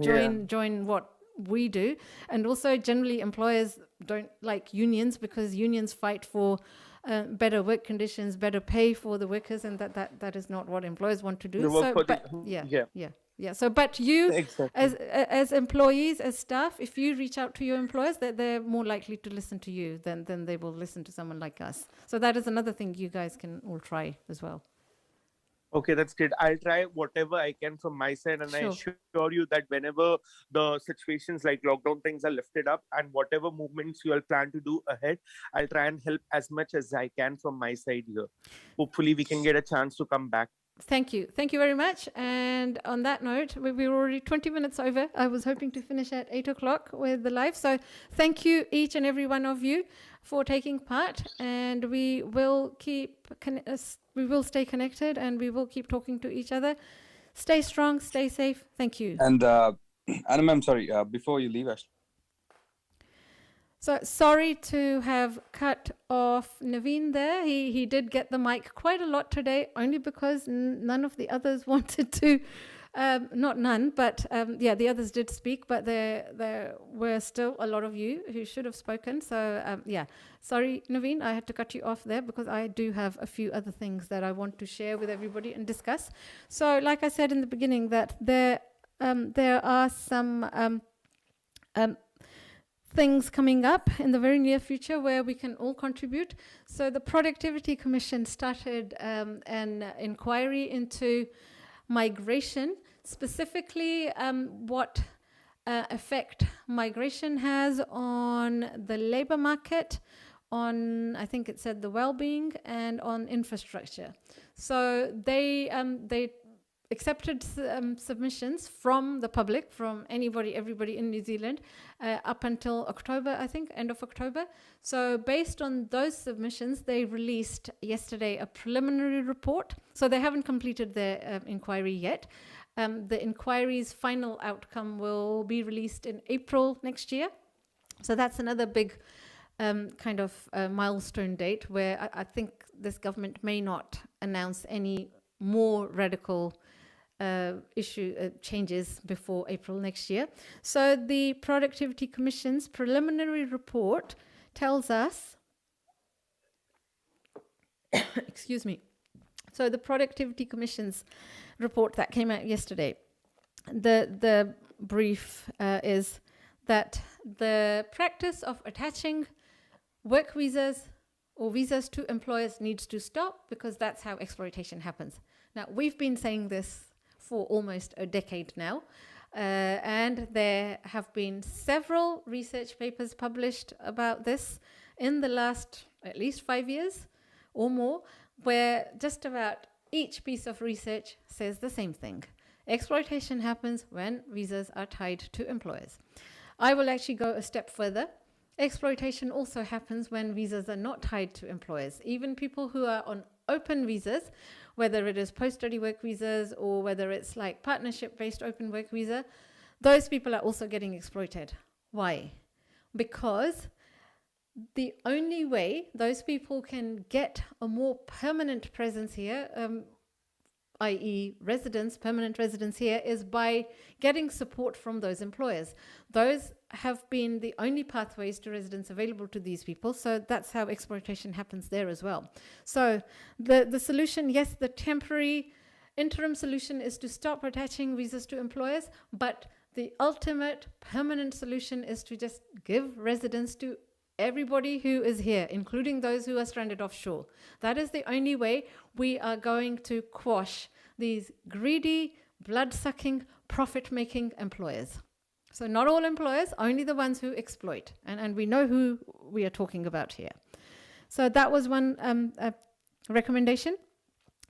join what we do. And also generally employers don't like unions because unions fight for better work conditions, better pay for the workers, and that is not what employers want to do. So but you as employees, as staff, if you reach out to your employers, they're more likely to listen to you than they will listen to someone like us. So that is another thing you guys can all try as well. Okay, that's great. I'll try whatever I can from my side, and I assure you that whenever the situations like lockdown things are lifted up and whatever movements you all plan to do ahead, I'll try and help as much as I can from my side here. Hopefully, we can get a chance to come back. Thank you. Thank you very much. And on that note, we're already 20 minutes over. I was hoping to finish at 8 o'clock with the live. So thank you, each and every one of you, for taking part. And we will stay connected and we will keep talking to each other. Stay strong, stay safe. Thank you. And Anna, I'm sorry, before you leave, Ashley. So sorry to have cut off Naveen there. He did get the mic quite a lot today, only because none of the others wanted to. Not none, but the others did speak, but there were still a lot of you who should have spoken. So sorry, Naveen, I had to cut you off there because I do have a few other things that I want to share with everybody and discuss. So like I said in the beginning, that there are some things coming up in the very near future where we can all contribute. So the Productivity Commission started an inquiry into migration, specifically what effect migration has on the labor market, on, I think it said, the well-being, and on infrastructure. So they accepted submissions from the public, from everybody in New Zealand, up until October, I think, end of October. So based on those submissions, they released yesterday a preliminary report. So they haven't completed their inquiry yet. The inquiry's final outcome will be released in April next year. So that's another big kind of milestone date where I think this government may not announce any more radical changes before April next year. So the Productivity Commission's preliminary report tells us, excuse me, so the Productivity Commission's report that came out yesterday, the brief is that the practice of attaching work visas or visas to employers needs to stop because that's how exploitation happens. Now, we've been saying this for almost a decade now, and there have been several research papers published about this in the last at least 5 years or more, where just about each piece of research says the same thing. Exploitation happens when visas are tied to employers. I will actually go a step further. Exploitation also happens when visas are not tied to employers. Even people who are on open visas, whether it is post-study work visas or whether it's like partnership-based open work visa, those people are also getting exploited. Why? Because the only way those people can get a more permanent presence here, i.e. permanent residence here, is by getting support from those employers. Those have been the only pathways to residence available to these people, so that's how exploitation happens there as well. So the solution, yes, the temporary interim solution is to stop attaching visas to employers, but the ultimate permanent solution is to just give residence to everybody who is here, including those who are stranded offshore. That is the only way we are going to quash these greedy, blood-sucking, profit-making employers. So not all employers, only the ones who exploit. And we know who we are talking about here. So that was one recommendation.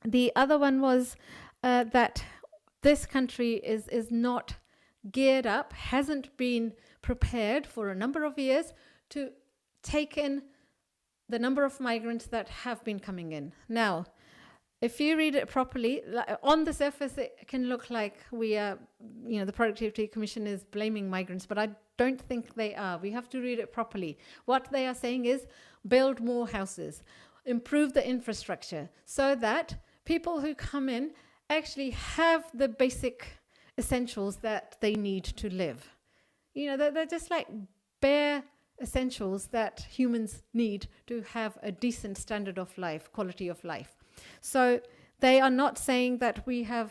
The other one was that this country is not geared up, hasn't been prepared for a number of years to take in the number of migrants that have been coming in. Now, if you read it properly, on the surface, it can look like we are, the Productivity Commission is blaming migrants, but I don't think they are. We have to read it properly. What they are saying is build more houses, improve the infrastructure so that people who come in actually have the basic essentials that they need to live. They're just like bare essentials that humans need to have a decent standard of life, quality of life. So they are not saying that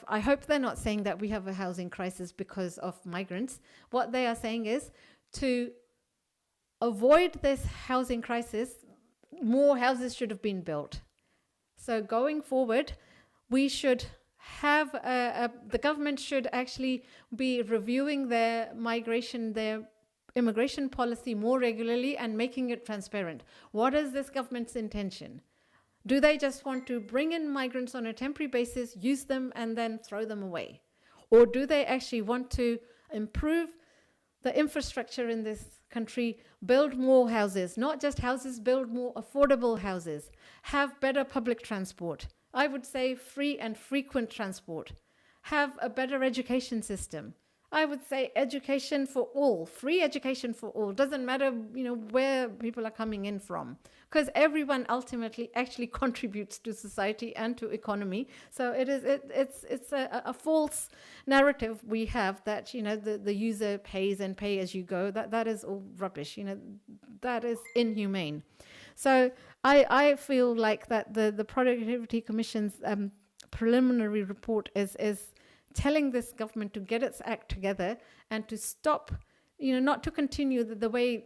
I hope they're not saying that we have a housing crisis because of migrants. What they are saying is to avoid this housing crisis, more houses should have been built. So going forward, we should have, the government should actually be reviewing their immigration policy more regularly and making it transparent. What is this government's intention? Do they just want to bring in migrants on a temporary basis, use them, and then throw them away? Or do they actually want to improve the infrastructure in this country, build more houses, not just houses, build more affordable houses, have better public transport? I would say free and frequent transport. have a better education system. I would say education for all, free education for all. Doesn't matter, where people are coming in from, because everyone ultimately actually contributes to society and to economy. So it's a false narrative we have that the user pays and pay as you go. That is all rubbish. That is inhumane. So I feel like that the Productivity Commission's preliminary report is telling this government to get its act together and to stop, not to continue the way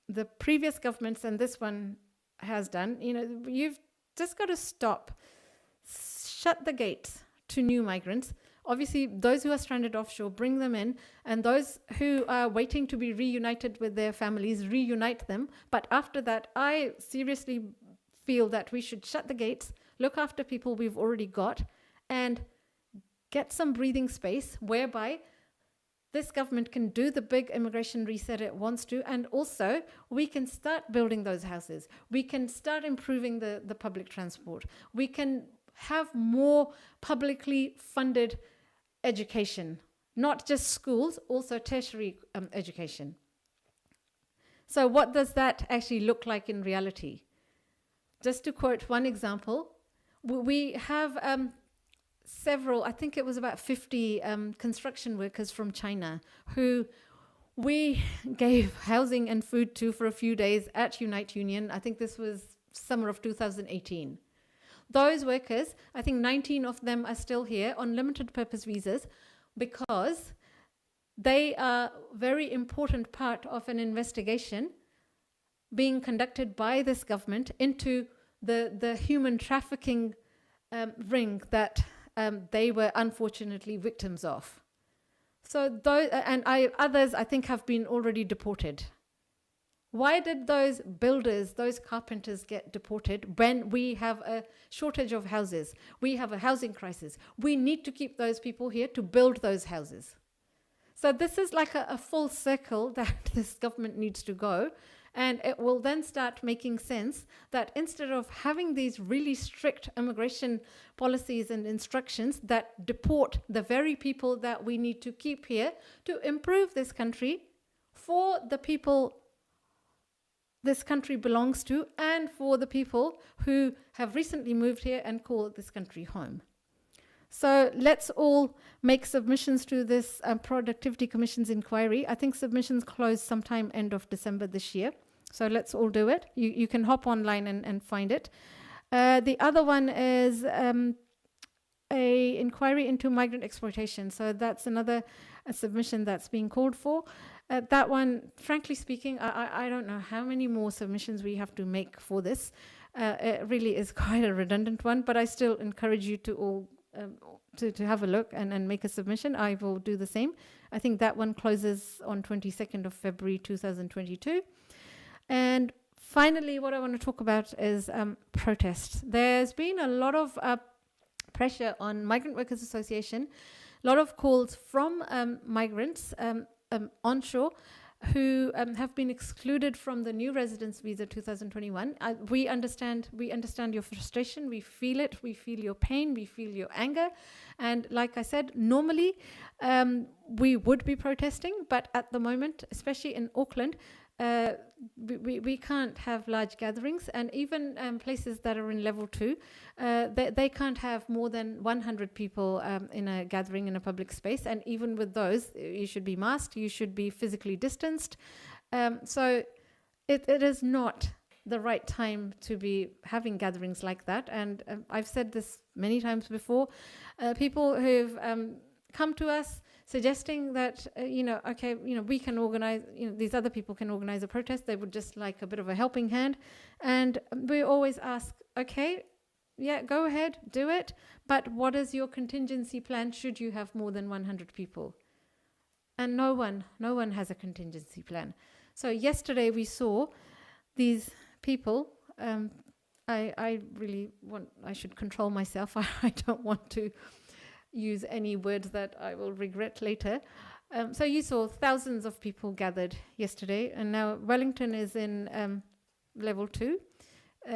the previous governments and this one has done. You've just got to stop, shut the gates to new migrants. Obviously, those who are stranded offshore, bring them in, and those who are waiting to be reunited with their families, reunite them. But after that, I seriously feel that we should shut the gates, look after people we've already got, and get some breathing space whereby this government can do the big immigration reset it wants to, and also we can start building those houses. We can start improving the public transport. We can have more publicly funded education, not just schools, also tertiary education. So what does that actually look like in reality? Just to quote one example, we have several, I think it was about 50 construction workers from China who we gave housing and food to for a few days at Unite Union. I think this was summer of 2018. Those workers, I think 19 of them are still here on limited purpose visas because they are a very important part of an investigation being conducted by this government into the human trafficking ring that they were unfortunately victims of. So those, and others I think have been already deported. Why did those builders, those carpenters get deported when we have a shortage of houses? We have a housing crisis. We need to keep those people here to build those houses. So this is like a full circle that this government needs to go. And it will then start making sense that instead of having these really strict immigration policies and instructions that deport the very people that we need to keep here to improve this country for the people this country belongs to and for the people who have recently moved here and call this country home. So let's all make submissions to this Productivity Commission's inquiry. I think submissions close sometime end of December this year. So let's all do it. You can hop online and find it. The other one is a inquiry into migrant exploitation. So that's another submission that's being called for. That one, frankly speaking, I don't know how many more submissions we have to make for this. It really is quite a redundant one, but I still encourage you to all to have a look and make a submission. I will do the same. I think that one closes on 22nd of February 2022. And finally, what I want to talk about is protests. There's been a lot of pressure on Migrant Workers Association, a lot of calls from migrants onshore who have been excluded from the new residence visa 2021. We understand your frustration, we feel it, we feel your pain, we feel your anger. And like I said, normally we would be protesting, but at the moment, especially in Auckland, we can't have large gatherings, and even places that are in level 2, they can't have more than 100 people in a gathering in a public space, and even with those, you should be masked, you should be physically distanced. So it is not the right time to be having gatherings like that, and I've said this many times before. People who've come to us suggesting that, we can organize, these other people can organize a protest. They would just like a bit of a helping hand. And we always ask, okay, yeah, go ahead, do it. But what is your contingency plan should you have more than 100 people? And no one has a contingency plan. So yesterday we saw these people. I should control myself. I don't want to use any words that I will regret later. So you saw thousands of people gathered yesterday, and now Wellington is in level 2.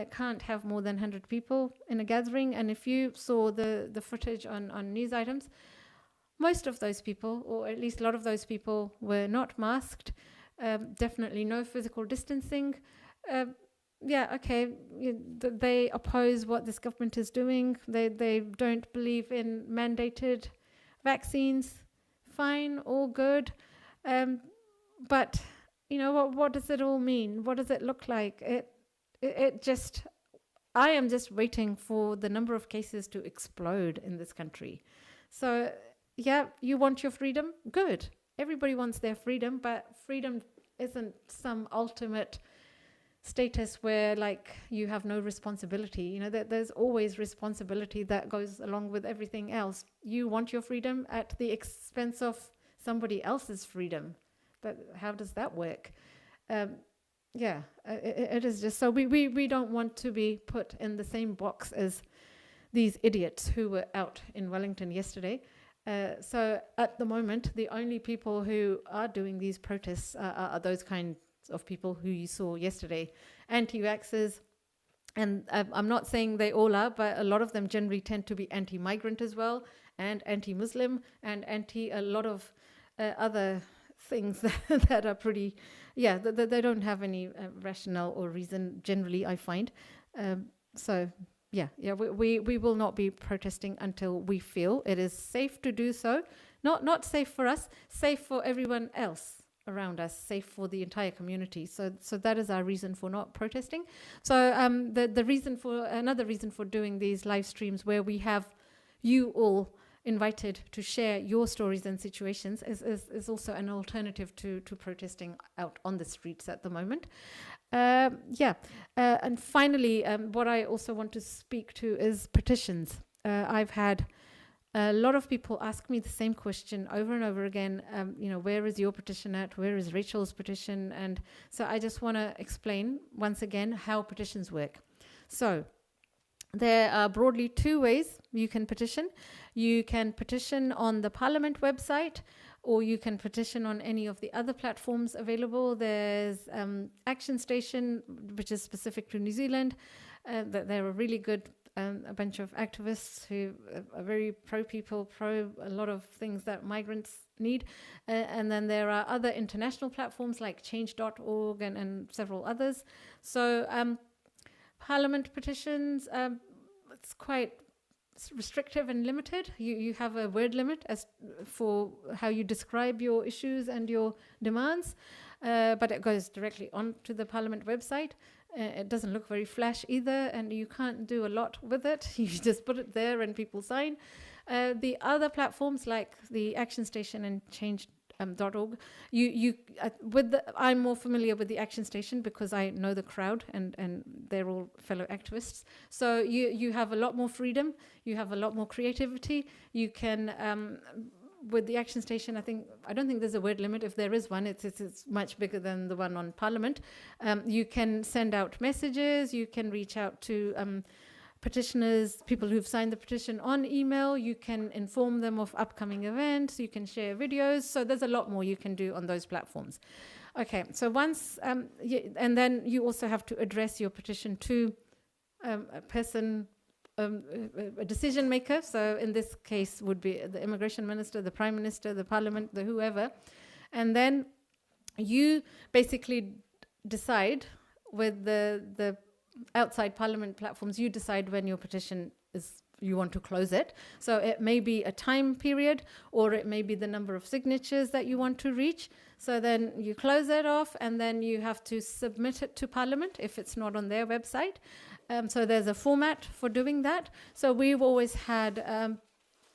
Can't have more than 100 people in a gathering. And if you saw the footage on news items, most of those people, or at least a lot of those people, were not masked. Definitely no physical distancing. They oppose what this government is doing. They don't believe in mandated vaccines. Fine, all good. But you know what does it all mean? What does it look like? I am just waiting for the number of cases to explode in this country. So yeah, you want your freedom? Good. Everybody wants their freedom, but freedom isn't some ultimate status where like you have no responsibility. You know, there's always responsibility that goes along with everything else. You want your freedom at the expense of somebody else's freedom. But how does that work? It is just so we don't want to be put in the same box as these idiots who were out in Wellington yesterday. So at the moment, the only people who are doing these protests are those kinds of people who you saw yesterday, anti-vaxxers. And I'm not saying they all are, but a lot of them generally tend to be anti-migrant as well, and anti-Muslim, and anti a lot of other things that are pretty, they don't have any rationale or reason generally, I find. We will not be protesting until we feel it is safe to do so. Not safe for us, safe for everyone else around us, safe for the entire community. So that is our reason for not protesting. So another reason for doing these live streams where we have you all invited to share your stories and situations is also an alternative to protesting out on the streets at the moment. And finally, what I also want to speak to is petitions. I've had a lot of people ask me the same question over and over again. Where is your petition at? Where is Rachel's petition? And so I just want to explain once again how petitions work. So there are broadly two ways you can petition. You can petition on the Parliament website, or you can petition on any of the other platforms available. There's Action Station, which is specific to New Zealand. They're a really good a bunch of activists who are very pro-people, pro a lot of things that migrants need. And then there are other international platforms like change.org and several others. So Parliament petitions, it's quite restrictive and limited. You have a word limit as for how you describe your issues and your demands, but it goes directly onto the Parliament website. It doesn't look very flash either, and you can't do a lot with it. You just put it there and people sign. The other platforms like the Action Station and change.org, I'm more familiar with the Action Station because I know the crowd and they're all fellow activists. So you have a lot more freedom, you have a lot more creativity. You can with the Action Station, I don't think there's a word limit. If there is one, it's much bigger than the one on Parliament. You can send out messages. You can reach out to petitioners, people who've signed the petition on email. You can inform them of upcoming events. You can share videos. So there's a lot more you can do on those platforms. Okay, so once, and then you also have to address your petition to a person, a decision maker. So in this case would be the immigration minister, the prime minister, the parliament, the whoever. And then you basically decide with the outside parliament platforms, you decide when your petition is, you want to close it. So it may be a time period, or it may be the number of signatures that you want to reach. So then you close it off, and then you have to submit it to Parliament if it's not on their website. So there's a format for doing that. So we've always had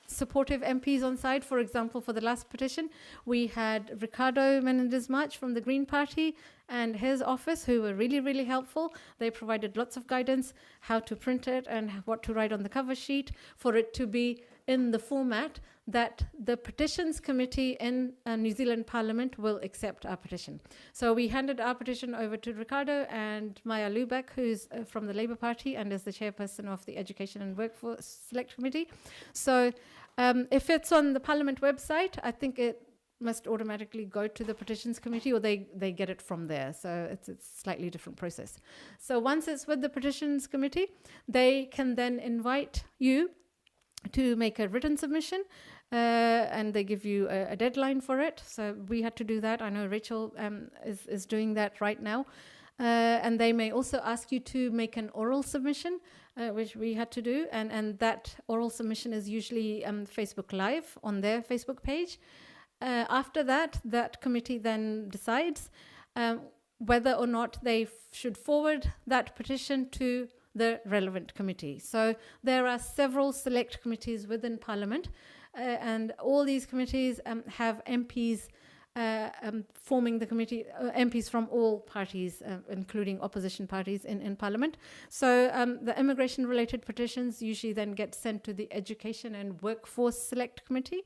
supportive MPs on side. For example, for the last petition, we had Ricardo Menendez March from the Green Party and his office, who were really, really helpful. They provided lots of guidance, how to print it and what to write on the cover sheet for it to be in the format that the petitions committee in New Zealand Parliament will accept our petition. So we handed our petition over to Ricardo and Maya Lubeck, who's from the Labour Party and is the chairperson of the Education and Workforce Select Committee. So if it's on the Parliament website, I think it must automatically go to the petitions committee, or they get it from there. So it's a slightly different process. So once it's with the petitions committee, they can then invite you to make a written submission. and they give you a deadline for it. So we had to do that. I know Rachel is doing that right now. And they may also ask you to make an oral submission, which we had to do. And that oral submission is usually Facebook Live on their Facebook page. After that, that committee then decides whether or not they should forward that petition to the relevant committee. So there are several select committees within Parliament, and all these committees have MPs forming the committee, MPs from all parties, including opposition parties in Parliament. So the immigration-related petitions usually then get sent to the Education and Workforce Select Committee.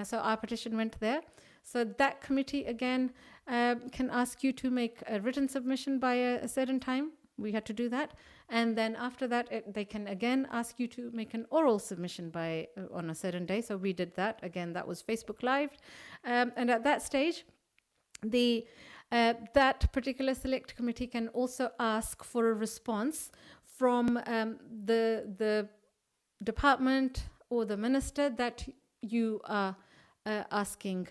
So our petition went there. So that committee, again, can ask you to make a written submission by a certain time. We had to do that. And then after that, they can again ask you to make an oral submission on a certain day. So we did that. Again, that was Facebook Live. And at that stage, that particular select committee can also ask for a response from the department or the minister that you are asking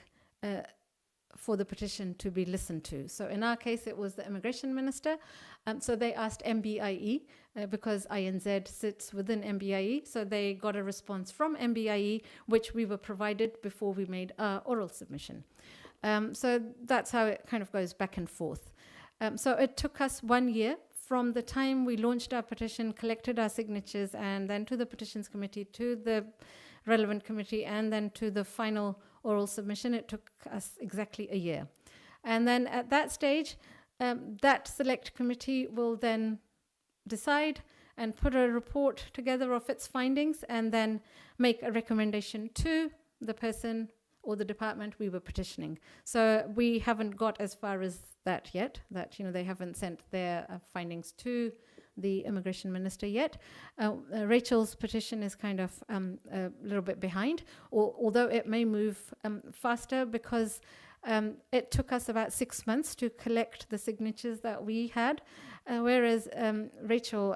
for the petition to be listened to. So in our case, it was the immigration minister. So they asked MBIE because INZ sits within MBIE. So they got a response from MBIE, which we were provided before we made our oral submission. So that's how it kind of goes back and forth. So it took us 1 year from the time we launched our petition, collected our signatures, and then to the petitions committee, to the relevant committee, and then to the final oral submission. It took us exactly a year. And then at that stage, that select committee will then decide and put a report together of its findings and then make a recommendation to the person or the department we were petitioning. So we haven't got as far as that yet, that they haven't sent their findings to the immigration minister yet. Rachel's petition is kind of a little bit behind, although it may move faster because it took us about 6 months to collect the signatures that we had, whereas Rachel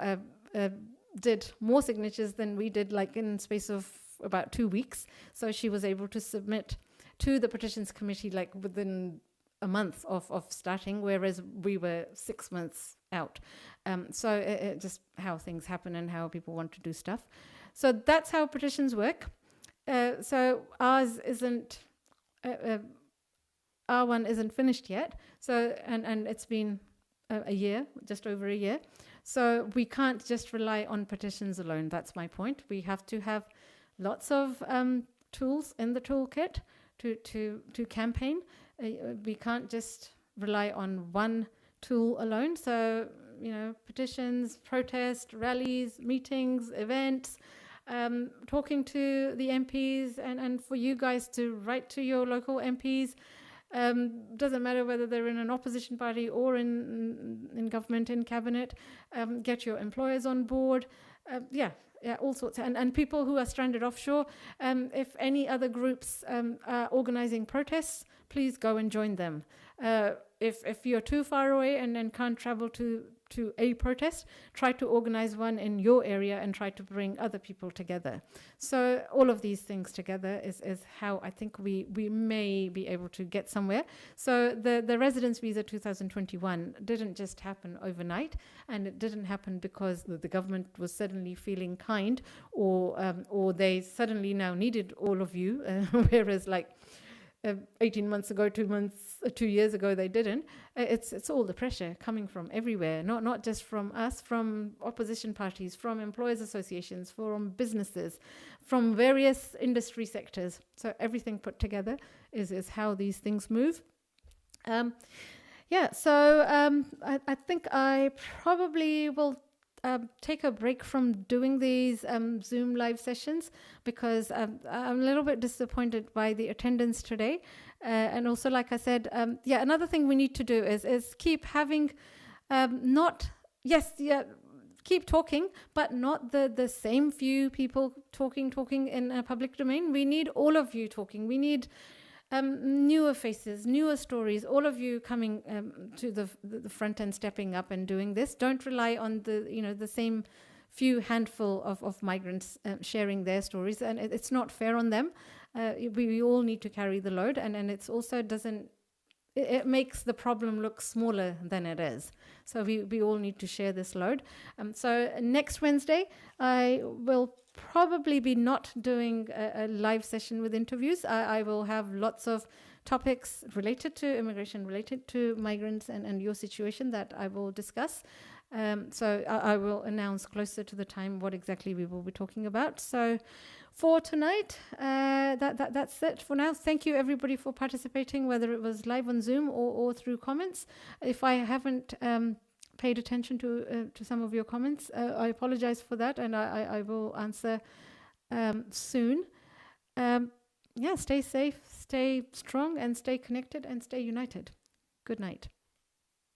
did more signatures than we did, like in space of about 2 weeks. So she was able to submit to the petitions committee like within a month of starting, whereas we were 6 months out. So it just how things happen and how people want to do stuff. So that's how petitions work. So ours isn't, our one isn't finished yet. So, and it's been a year, just over a year. So we can't just rely on petitions alone. That's my point. We have to have lots of tools in the toolkit to campaign. We can't just rely on one tool alone. So, petitions, protests, rallies, meetings, events, talking to the MPs and for you guys to write to your local MPs. Doesn't matter whether they're in an opposition party or in government, in cabinet. Get your employers on board. Yeah, all sorts. And people who are stranded offshore, if any other groups are organizing protests, please go and join them. If you're too far away and can't travel to a protest, try to organize one in your area and try to bring other people together. So all of these things together is how I think we may be able to get somewhere. So the residence visa 2021 didn't just happen overnight, and it didn't happen because the government was suddenly feeling kind or they suddenly now needed all of you, whereas 18 months ago, 2 years ago, they didn't. It's all the pressure coming from everywhere, not just from us, from opposition parties, from employers associations, from businesses, from various industry sectors. So everything put together is how these things move. So I think I probably will take a break from doing these Zoom live sessions because I'm a little bit disappointed by the attendance today. And also, like I said, another thing we need to do is keep having keep talking, but not the same few people talking in a public domain. We need all of you talking. We need newer faces, newer stories, all of you coming to the front and stepping up and doing this. Don't rely on the same few handful of migrants sharing their stories, and it's not fair on them. We all need to carry the load, and it's also it makes the problem look smaller than it is. So we all need to share this load. So next Wednesday, I will probably be not doing a live session with interviews. I will have lots of topics related to immigration, related to migrants and your situation that I will discuss. So I will announce closer to the time what exactly we will be talking about. So for tonight, that's it for now. Thank you everybody for participating, whether it was live on Zoom or through comments. If I haven't paid attention to some of your comments, I apologize for that, and I will answer soon. Stay safe, stay strong, and stay connected, and stay united. Good night.